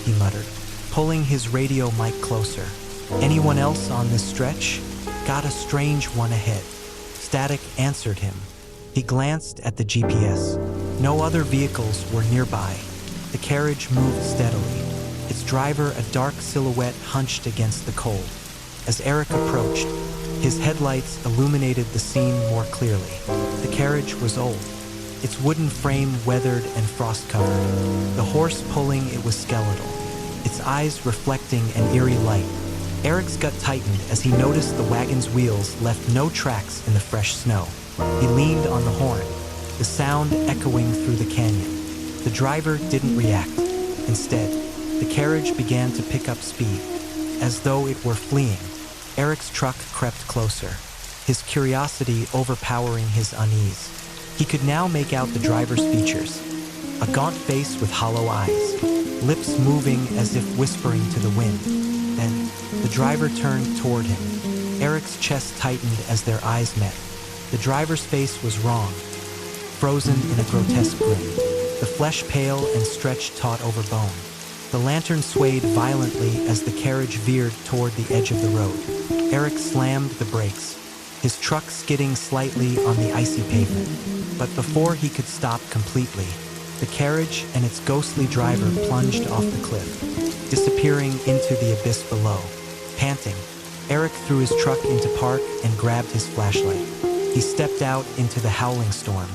he muttered, pulling his radio mic closer. "Anyone else on this stretch? Got a strange one ahead." Static answered him. He glanced at the GPS. No other vehicles were nearby. The carriage moved steadily, its driver a dark silhouette hunched against the cold. As Eric approached, his headlights illuminated the scene more clearly. The carriage was old, its wooden frame weathered and frost-covered. The horse pulling it was skeletal, its eyes reflecting an eerie light. Eric's gut tightened as he noticed the wagon's wheels left no tracks in the fresh snow. He leaned on the horn, the sound echoing through the canyon. The driver didn't react. Instead, the carriage began to pick up speed, as though it were fleeing. Eric's truck crept closer, his curiosity overpowering his unease. He could now make out the driver's features: a gaunt face with hollow eyes, lips moving as if whispering to the wind. Then, the driver turned toward him. Eric's chest tightened as their eyes met. The driver's face was wrong, frozen in a grotesque grin, the flesh pale and stretched taut over bone. The lantern swayed violently as the carriage veered toward the edge of the road. Eric slammed the brakes, his truck skidding slightly on the icy pavement. But before he could stop completely, the carriage and its ghostly driver plunged off the cliff, disappearing into the abyss below. Panting, Eric threw his truck into park and grabbed his flashlight. He stepped out into the howling storm,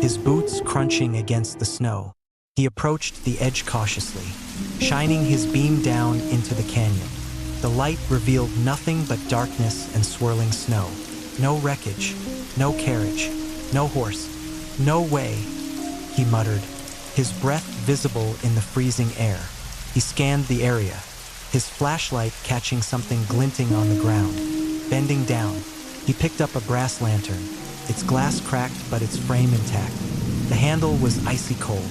his boots crunching against the snow. He approached the edge cautiously, shining his beam down into the canyon. The light revealed nothing but darkness and swirling snow. No wreckage, no carriage, no horse. "No way," he muttered, his breath visible in the freezing air. He scanned the area, his flashlight catching something glinting on the ground. Bending down, he picked up a brass lantern, its glass cracked but its frame intact. The handle was icy cold,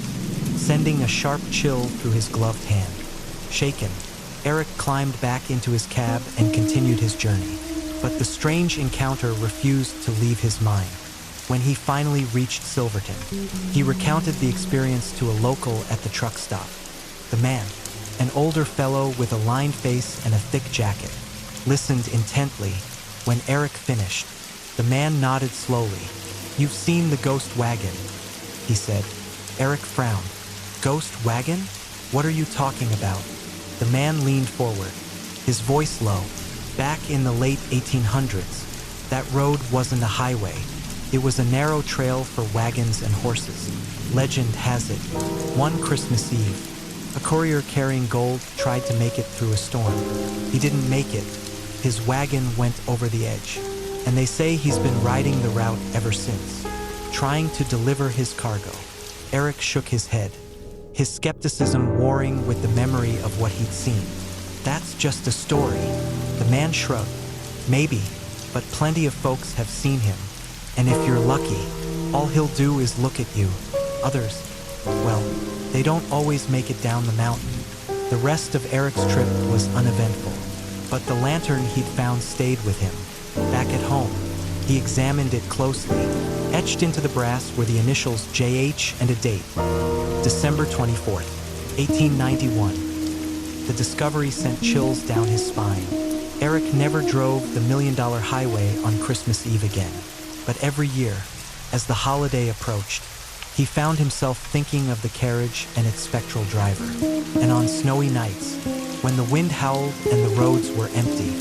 sending a sharp chill through his gloved hand. Shaken, Eric climbed back into his cab and continued his journey. But the strange encounter refused to leave his mind. When he finally reached Silverton, he recounted the experience to a local at the truck stop. The man, an older fellow with a lined face and a thick jacket, listened intently. When Eric finished, the man nodded slowly. "You've seen the ghost wagon," he said. Eric frowned. "Ghost wagon? What are you talking about?" The man leaned forward, his voice low. "Back in the late 1800s, that road wasn't a highway. It was a narrow trail for wagons and horses. Legend has it, one Christmas Eve, a courier carrying gold tried to make it through a storm. He didn't make it. His wagon went over the edge, and they say he's been riding the route ever since, trying to deliver his cargo." Eric shook his head, his skepticism warring with the memory of what he'd seen. "That's just a story." The man shrugged. "Maybe, but plenty of folks have seen him. And if you're lucky, all he'll do is look at you. Others, well, they don't always make it down the mountain." The rest of Eric's trip was uneventful, but the lantern he'd found stayed with him. Back at home, he examined it closely. Etched into the brass were the initials JH and a date: December 24th, 1891. The discovery sent chills down his spine. Eric never drove the $1 Million Highway on Christmas Eve again. But every year, As the holiday approached, he found himself thinking of the carriage and its spectral driver. And on snowy nights, when the wind howled and the roads were empty,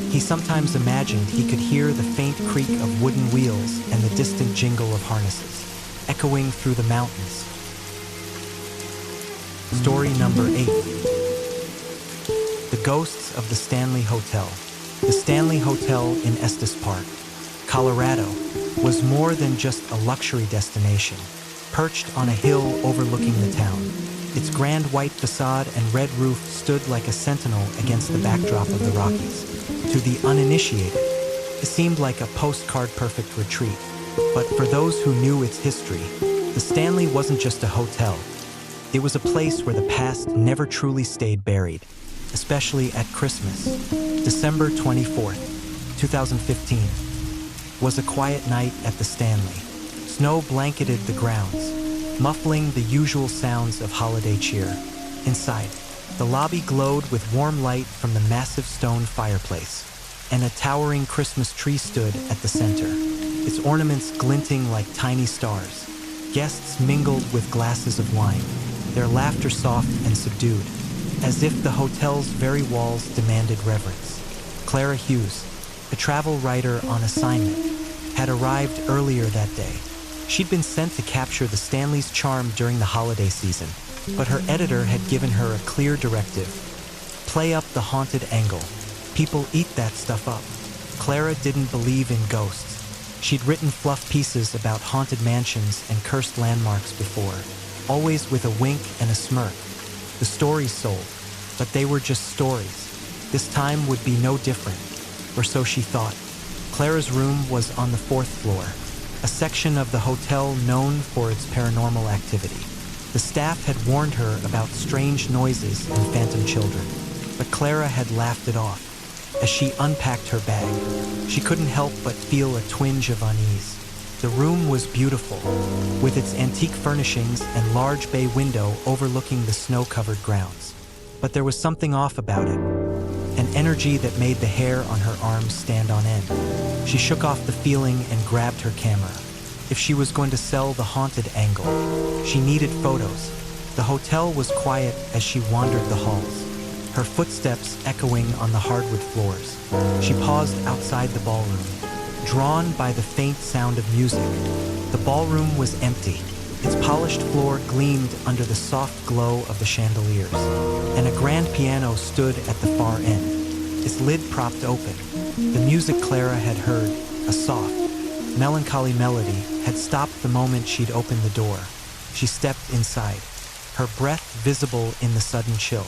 he sometimes imagined he could hear the faint creak of wooden wheels and the distant jingle of harnesses, echoing through the mountains. Story number 8. The Ghosts of the Stanley Hotel. The Stanley Hotel in Estes Park, Colorado, was more than just a luxury destination, perched on a hill overlooking the town. Its grand white facade and red roof stood like a sentinel against the backdrop of the Rockies. To the uninitiated, it seemed like a postcard-perfect retreat. But for those who knew its history, the Stanley wasn't just a hotel. It was a place where the past never truly stayed buried, especially at Christmas. December 24th, 2015, was a quiet night at the Stanley. Snow blanketed the grounds, muffling the usual sounds of holiday cheer. Inside, the lobby glowed with warm light from the massive stone fireplace, and a towering Christmas tree stood at the center, its ornaments glinting like tiny stars. Guests mingled with glasses of wine, their laughter soft and subdued, as if the hotel's very walls demanded reverence. Clara Hughes, a travel writer on assignment, had arrived earlier that day. She'd been sent to capture the Stanley's charm during the holiday season, but her editor had given her a clear directive: play up the haunted angle. People eat that stuff up. Clara didn't believe in ghosts. She'd written fluff pieces about haunted mansions and cursed landmarks before, always with a wink and a smirk. The stories sold, but they were just stories. This time would be no different, or so she thought. Clara's room was on the 4th floor, a section of the hotel known for its paranormal activity. The staff had warned her about strange noises and phantom children, but Clara had laughed it off. As she unpacked her bag, she couldn't help but feel a twinge of unease. The room was beautiful, with its antique furnishings and large bay window overlooking the snow-covered grounds. But there was something off about it, an energy that made the hair on her arms stand on end. She shook off the feeling and grabbed her camera. If she was going to sell the haunted angle, she needed photos. The hotel was quiet as she wandered the halls, her footsteps echoing on the hardwood floors. She paused outside the ballroom, drawn by the faint sound of music. The ballroom was empty. Its polished floor gleamed under the soft glow of the chandeliers, and a grand piano stood at the far end, its lid propped open. The music Clara had heard, a soft, melancholy melody, had stopped the moment she'd opened the door. She stepped inside, her breath visible in the sudden chill.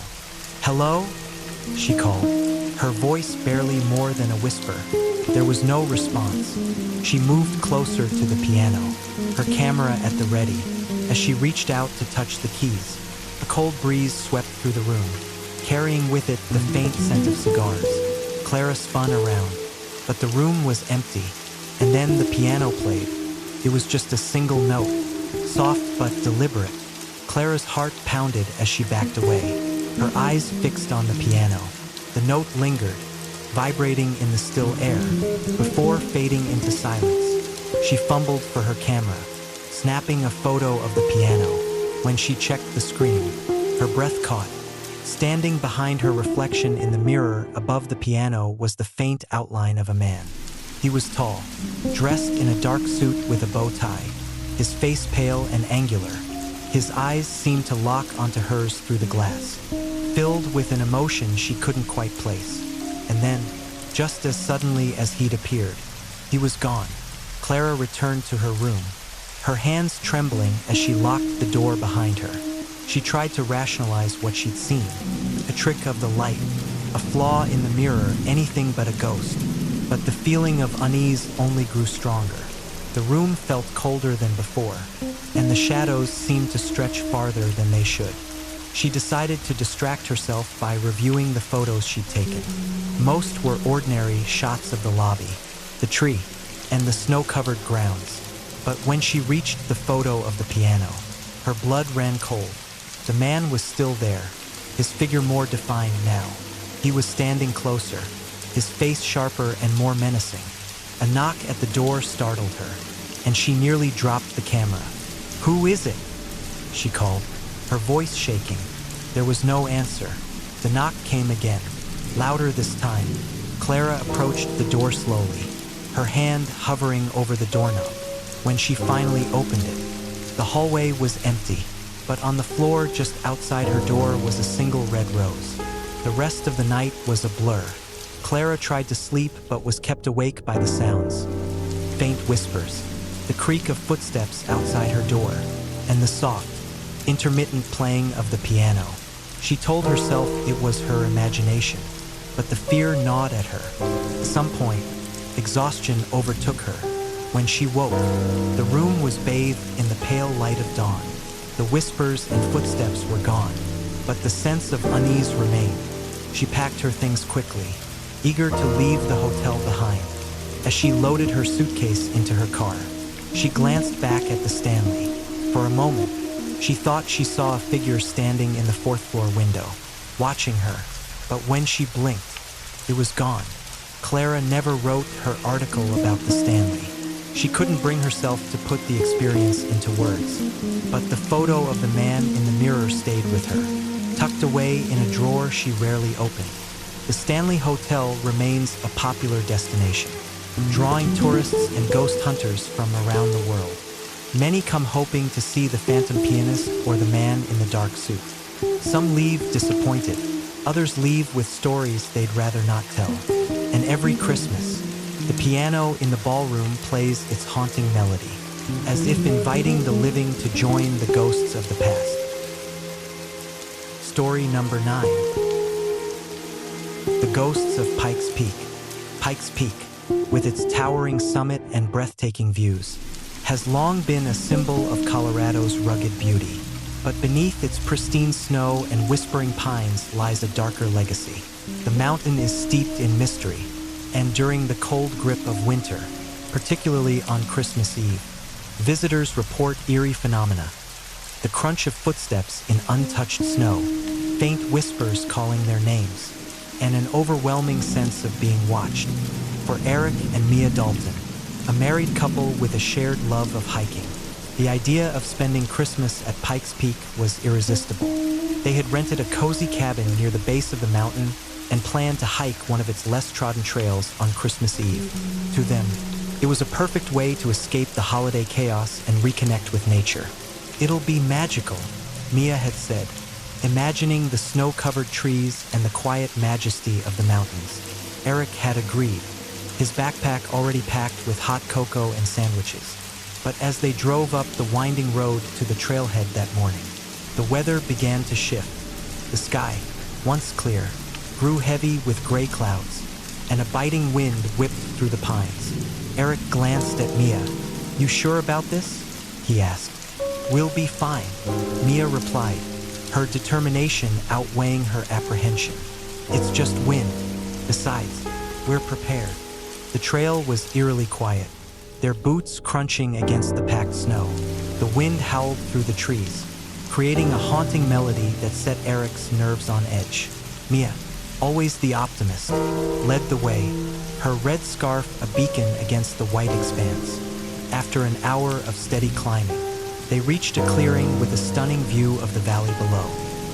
"Hello?" she called, her voice barely more than a whisper. There was no response. She moved closer to the piano, her camera at the ready. As she reached out to touch the keys, a cold breeze swept through the room, carrying with it the faint scent of cigars. Clara spun around, but the room was empty. And then the piano played. It was just a single note, soft but deliberate. Clara's heart pounded as she backed away, her eyes fixed on the piano. The note lingered, vibrating in the still air, before fading into silence. She fumbled for her camera, snapping a photo of the piano. When she checked the screen, her breath caught. Standing behind her reflection in the mirror above the piano was the faint outline of a man. He was tall, dressed in a dark suit with a bow tie, his face pale and angular. His eyes seemed to lock onto hers through the glass, filled with an emotion she couldn't quite place. And then, just as suddenly as he'd appeared, he was gone. Clara returned to her room, her hands trembling as she locked the door behind her. She tried to rationalize what she'd seen, a trick of the light, a flaw in the mirror, anything but a ghost. But the feeling of unease only grew stronger. The room felt colder than before, and the shadows seemed to stretch farther than they should. She decided to distract herself by reviewing the photos she'd taken. Most were ordinary shots of the lobby, the tree, and the snow-covered grounds. But when she reached the photo of the piano, her blood ran cold. The man was still there, his figure more defined now. He was standing closer, his face sharper and more menacing. A knock at the door startled her, and she nearly dropped the camera. "Who is it?" she called, her voice shaking. There was no answer. The knock came again, louder this time. Clara approached the door slowly, her hand hovering over the doorknob. When she finally opened it, the hallway was empty, but on the floor just outside her door was a single red rose. The rest of the night was a blur. Clara tried to sleep but was kept awake by the sounds. Faint whispers, the creak of footsteps outside her door, and the soft, intermittent playing of the piano. She told herself it was her imagination, but the fear gnawed at her. At some point, exhaustion overtook her. When she woke, the room was bathed in the pale light of dawn. The whispers and footsteps were gone, but the sense of unease remained. She packed her things quickly, eager to leave the hotel behind. As she loaded her suitcase into her car, she glanced back at the Stanley. For a moment, she thought she saw a figure standing in the fourth-floor window, watching her, but when she blinked, it was gone. Clara never wrote her article about the Stanley. She couldn't bring herself to put the experience into words, but the photo of the man in the mirror stayed with her, tucked away in a drawer she rarely opened. The Stanley Hotel remains a popular destination, drawing tourists and ghost hunters from around the world. Many come hoping to see the phantom pianist or the man in the dark suit. Some leave disappointed, others leave with stories they'd rather not tell. And every Christmas, the piano in the ballroom plays its haunting melody, as if inviting the living to join the ghosts of the past. Story number 9. The Ghosts of Pikes Peak. Pikes Peak, with its towering summit and breathtaking views, has long been a symbol of Colorado's rugged beauty. But beneath its pristine snow and whispering pines lies a darker legacy. The mountain is steeped in mystery, and during the cold grip of winter, particularly on Christmas Eve, visitors report eerie phenomena. The crunch of footsteps in untouched snow, faint whispers calling their names, and an overwhelming sense of being watched. For Eric and Mia Dalton, a married couple with a shared love of hiking, the idea of spending Christmas at Pikes Peak was irresistible. They had rented a cozy cabin near the base of the mountain and planned to hike one of its less trodden trails on Christmas Eve. To them, it was a perfect way to escape the holiday chaos and reconnect with nature. "It'll be magical," Mia had said, imagining the snow-covered trees and the quiet majesty of the mountains. Eric had agreed, his backpack already packed with hot cocoa and sandwiches. But as they drove up the winding road to the trailhead that morning, the weather began to shift. The sky, once clear, grew heavy with gray clouds, and a biting wind whipped through the pines. Eric glanced at Mia. "You sure about this?" he asked. "We'll be fine," Mia replied, her determination outweighing her apprehension. "It's just wind. Besides, we're prepared." The trail was eerily quiet, their boots crunching against the packed snow. The wind howled through the trees, creating a haunting melody that set Eric's nerves on edge. Mia, always the optimist, led the way, her red scarf a beacon against the white expanse. After an hour of steady climbing, they reached a clearing with a stunning view of the valley below.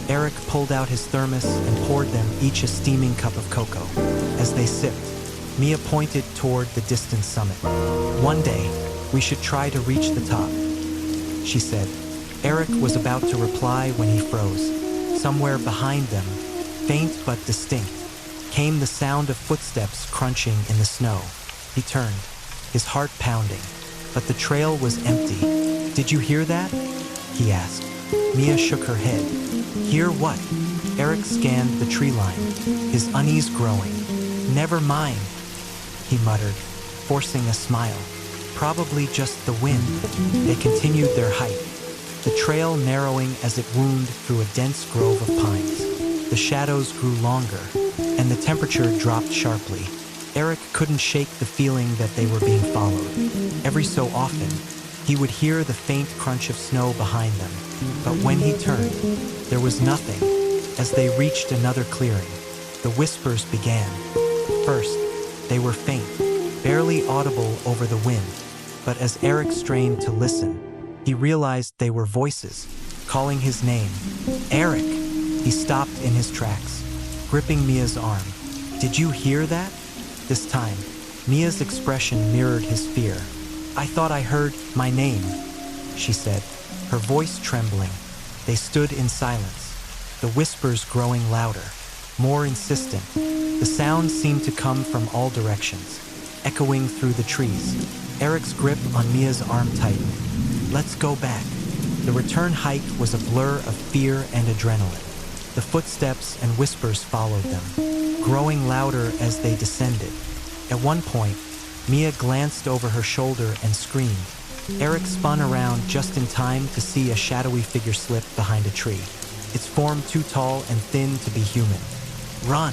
Eric pulled out his thermos and poured them each a steaming cup of cocoa. As they sipped, Mia pointed toward the distant summit. "One day, we should try to reach the top," she said. Eric was about to reply when he froze. Somewhere behind them, faint but distinct, came the sound of footsteps crunching in the snow. He turned, his heart pounding, but the trail was empty. "Did you hear that?" he asked. Mia shook her head. "Hear what?" Eric scanned the tree line, his unease growing. "Never mind," he muttered, forcing a smile. "Probably just the wind." They continued their hike, the trail narrowing as it wound through a dense grove of pines. The shadows grew longer, and the temperature dropped sharply. Eric couldn't shake the feeling that they were being followed. Every so often, he would hear the faint crunch of snow behind them, but when he turned, there was nothing. As they reached another clearing, the whispers began. First, they were faint, barely audible over the wind. But as Eric strained to listen, he realized they were voices, calling his name. Eric! He stopped in his tracks, gripping Mia's arm. Did you hear that? This time, Mia's expression mirrored his fear. I thought I heard my name, she said, her voice trembling. They stood in silence, the whispers growing louder, more insistent. The sound seemed to come from all directions, echoing through the trees. Eric's grip on Mia's arm tightened. Let's go back. The return hike was a blur of fear and adrenaline. The footsteps and whispers followed them, growing louder as they descended. At one point, Mia glanced over her shoulder and screamed. Eric spun around just in time to see a shadowy figure slip behind a tree, its form too tall and thin to be human. Run!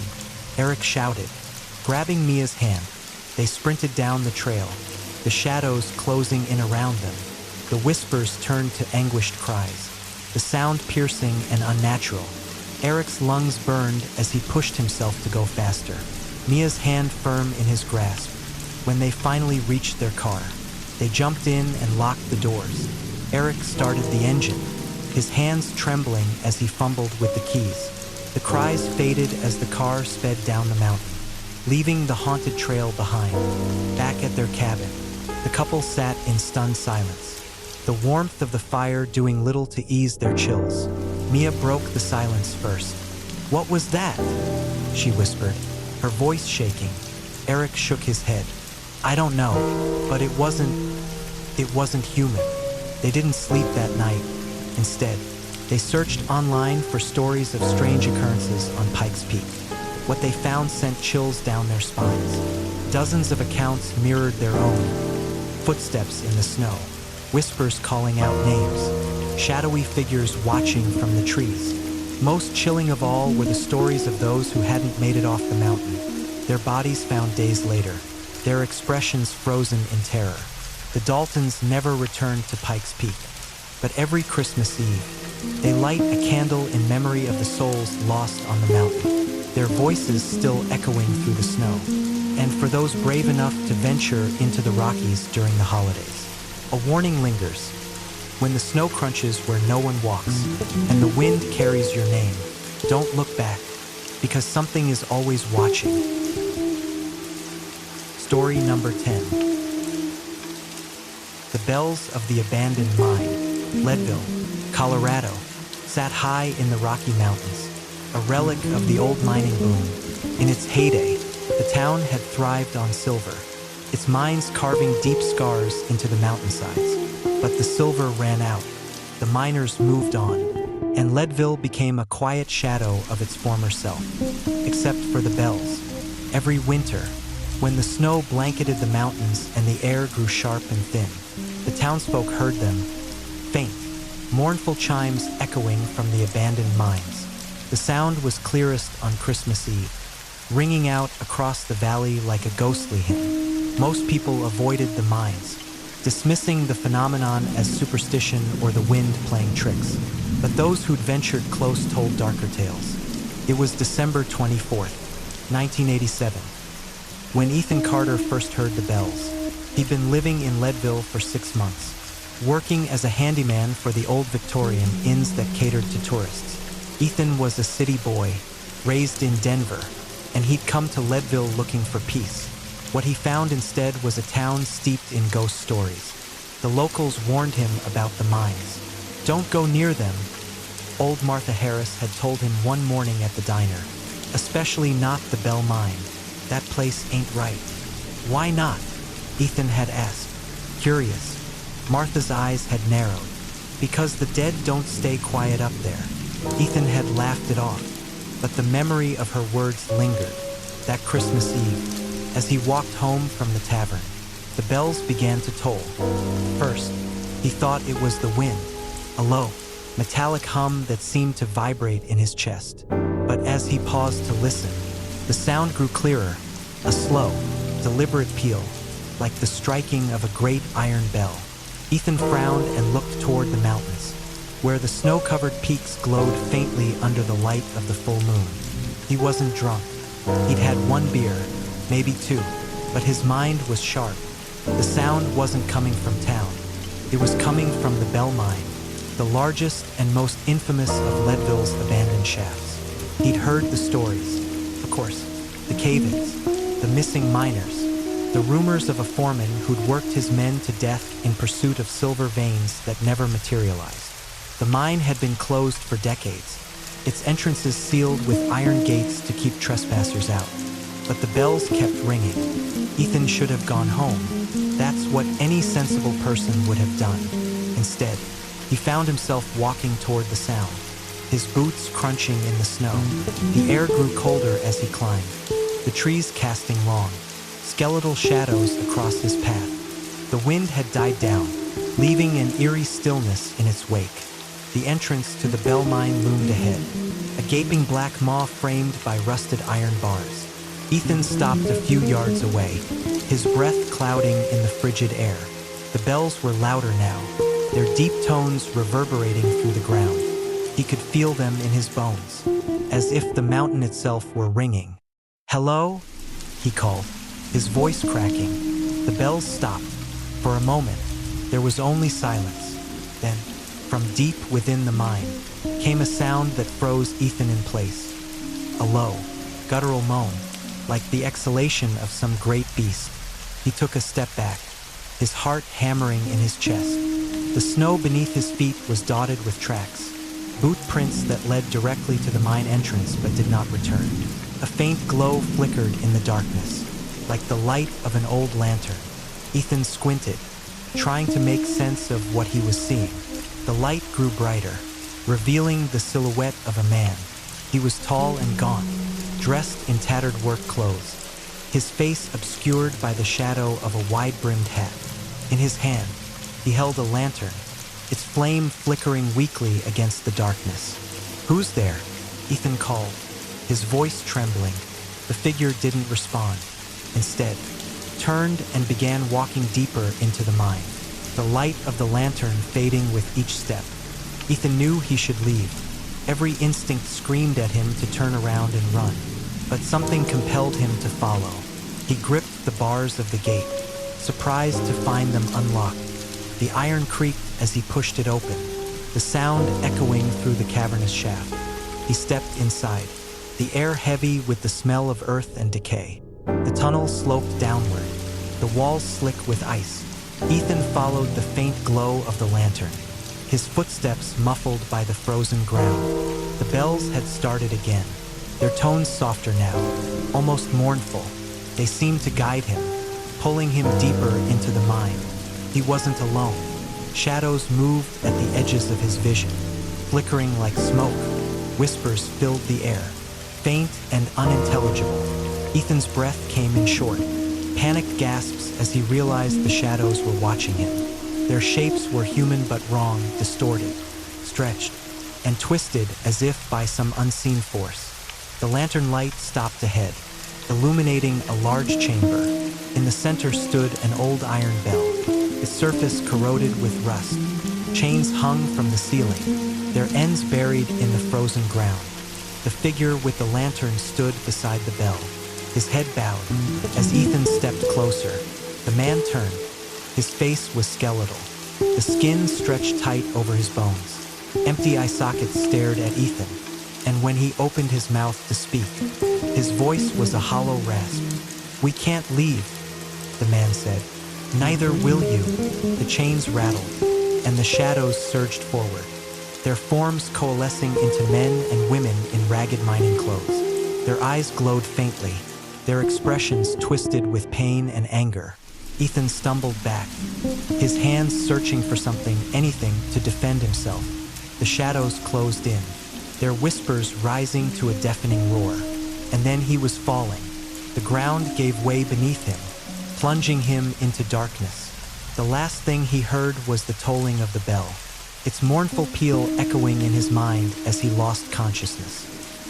Eric shouted, grabbing Mia's hand. They sprinted down the trail, the shadows closing in around them. The whispers turned to anguished cries, the sound piercing and unnatural. Eric's lungs burned as he pushed himself to go faster, Mia's hand firm in his grasp. When they finally reached their car, they jumped in and locked the doors. Eric started the engine, his hands trembling as he fumbled with the keys. The cries faded as the car sped down the mountain, leaving the haunted trail behind. Back at their cabin, the couple sat in stunned silence, the warmth of the fire doing little to ease their chills. Mia broke the silence first. What was that? She whispered, her voice shaking. Eric shook his head. I don't know, but it wasn't human. They didn't sleep that night. Instead, they searched online for stories of strange occurrences on Pikes Peak. What they found sent chills down their spines. Dozens of accounts mirrored their own. Footsteps in the snow, whispers calling out names, shadowy figures watching from the trees. Most chilling of all were the stories of those who hadn't made it off the mountain, their bodies found days later, their expressions frozen in terror. The Daltons never returned to Pikes Peak, but every Christmas Eve, they light a candle in memory of the souls lost on the mountain, their voices still echoing through the snow. And for those brave enough to venture into the Rockies during the holidays, a warning lingers. When the snow crunches where no one walks, and the wind carries your name, don't look back, because something is always watching. Story number 10. The bells of the abandoned mine, Leadville, Colorado, sat high in the Rocky Mountains, a relic of the old mining boom. In its heyday, the town had thrived on silver, its mines carving deep scars into the mountainsides. But the silver ran out, the miners moved on, and Leadville became a quiet shadow of its former self, except for the bells. Every winter, when the snow blanketed the mountains and the air grew sharp and thin, the townsfolk heard them, faint, mournful chimes echoing from the abandoned mines. The sound was clearest on Christmas Eve, ringing out across the valley like a ghostly hymn. Most people avoided the mines, dismissing the phenomenon as superstition or the wind playing tricks. But those who'd ventured close told darker tales. It was December 24th, 1987, when Ethan Carter first heard the bells. He'd been living in Leadville for 6 months, working as a handyman for the old Victorian inns that catered to tourists. Ethan was a city boy, raised in Denver, and he'd come to Leadville looking for peace. What he found instead was a town steeped in ghost stories. The locals warned him about the mines. Don't go near them, old Martha Harris had told him one morning at the diner. Especially not the Bell Mine. That place ain't right. Why not? Ethan had asked, curious. Martha's eyes had narrowed. Because the dead don't stay quiet up there. Ethan had laughed it off, but the memory of her words lingered. That Christmas Eve, as he walked home from the tavern, the bells began to toll. First, he thought it was the wind, a low, metallic hum that seemed to vibrate in his chest. But as he paused to listen, the sound grew clearer, a slow, deliberate peal, like the striking of a great iron bell. Ethan frowned and looked toward the mountains, where the snow-covered peaks glowed faintly under the light of the full moon. He wasn't drunk. He'd had 1 beer, maybe 2, but his mind was sharp. The sound wasn't coming from town. It was coming from the Bell Mine, the largest and most infamous of Leadville's abandoned shafts. He'd heard the stories, of course, the cave-ins, the missing miners, the rumors of a foreman who'd worked his men to death in pursuit of silver veins that never materialized. The mine had been closed for decades, its entrances sealed with iron gates to keep trespassers out. But the bells kept ringing. Ethan should have gone home. That's what any sensible person would have done. Instead, he found himself walking toward the sound, his boots crunching in the snow. The air grew colder as he climbed, the trees casting long, skeletal shadows across his path. The wind had died down, leaving an eerie stillness in its wake. The entrance to the Bell Mine loomed ahead, a gaping black maw framed by rusted iron bars. Ethan stopped a few yards away, his breath clouding in the frigid air. The bells were louder now, their deep tones reverberating through the ground. He could feel them in his bones, as if the mountain itself were ringing. "Hello?" he called, his voice cracking. The bells stopped. For a moment, there was only silence. Then, from deep within the mine, came a sound that froze Ethan in place. A low, guttural moan, like the exhalation of some great beast. He took a step back, his heart hammering in his chest. The snow beneath his feet was dotted with tracks, boot prints that led directly to the mine entrance but did not return. A faint glow flickered in the darkness, like the light of an old lantern. Ethan squinted, trying to make sense of what he was seeing. The light grew brighter, revealing the silhouette of a man. He was tall and gaunt, dressed in tattered work clothes, his face obscured by the shadow of a wide-brimmed hat. In his hand, he held a lantern, its flame flickering weakly against the darkness. "Who's there?" Ethan called, his voice trembling. The figure didn't respond. Instead, turned and began walking deeper into the mine, the light of the lantern fading with each step. Ethan knew he should leave. Every instinct screamed at him to turn around and run, but something compelled him to follow. He gripped the bars of the gate, surprised to find them unlocked. The iron creaked as he pushed it open, the sound echoing through the cavernous shaft. He stepped inside, the air heavy with the smell of earth and decay. The tunnel sloped downward, the walls slick with ice. Ethan followed the faint glow of the lantern, his footsteps muffled by the frozen ground. The bells had started again, their tones softer now, almost mournful. They seemed to guide him, pulling him deeper into the mine. He wasn't alone. Shadows moved at the edges of his vision, flickering like smoke. Whispers filled the air, faint and unintelligible. Ethan's breath came in short, panicked gasps as he realized the shadows were watching him. Their shapes were human but wrong, distorted, stretched, and twisted as if by some unseen force. The lantern light stopped ahead, illuminating a large chamber. In the center stood an old iron bell, its surface corroded with rust. Chains hung from the ceiling, their ends buried in the frozen ground. The figure with the lantern stood beside the bell, his head bowed. As Ethan stepped closer, the man turned. His face was skeletal, the skin stretched tight over his bones. Empty eye sockets stared at Ethan, and when he opened his mouth to speak, his voice was a hollow rasp. "We can't leave," the man said. "Neither will you." The chains rattled, and the shadows surged forward, their forms coalescing into men and women in ragged mining clothes. Their eyes glowed faintly, their expressions twisted with pain and anger. Ethan stumbled back, his hands searching for something, anything, to defend himself. The shadows closed in, their whispers rising to a deafening roar. And then he was falling. The ground gave way beneath him, plunging him into darkness. The last thing he heard was the tolling of the bell, its mournful peal echoing in his mind as he lost consciousness.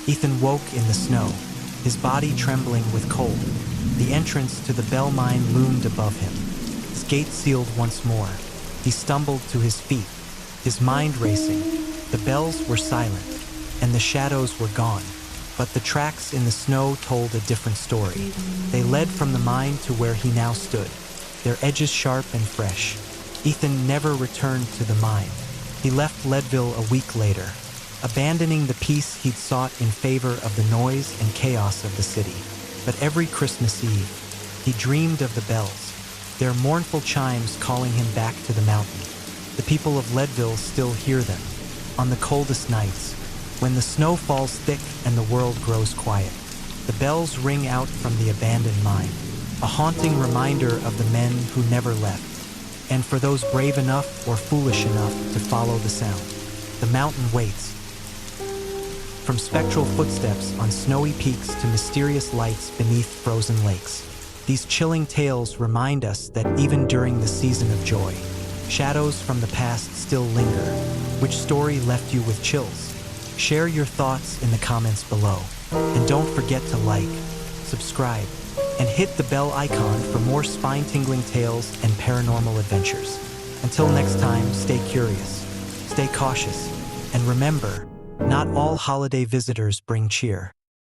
Ethan woke in the snow, his body trembling with cold. The entrance to the bell mine loomed above him, his gate sealed once more. He stumbled to his feet, his mind racing. The bells were silent, and the shadows were gone. But the tracks in the snow told a different story. They led from the mine to where he now stood, their edges sharp and fresh. Ethan never returned to the mine. He left Leadville a week later, abandoning the peace he'd sought in favor of the noise and chaos of the city. But every Christmas Eve, he dreamed of the bells, their mournful chimes calling him back to the mountain. The people of Leadville still hear them, on the coldest nights, when the snow falls thick and the world grows quiet. The bells ring out from the abandoned mine, a haunting reminder of the men who never left, and for those brave enough or foolish enough to follow the sound. The mountain waits. From spectral footsteps on snowy peaks to mysterious lights beneath frozen lakes, these chilling tales remind us that even during the season of joy, shadows from the past still linger. Which story left you with chills? Share your thoughts in the comments below. And don't forget to like, subscribe, and hit the bell icon for more spine-tingling tales and paranormal adventures. Until next time, stay curious, stay cautious, and remember, not all holiday visitors bring cheer.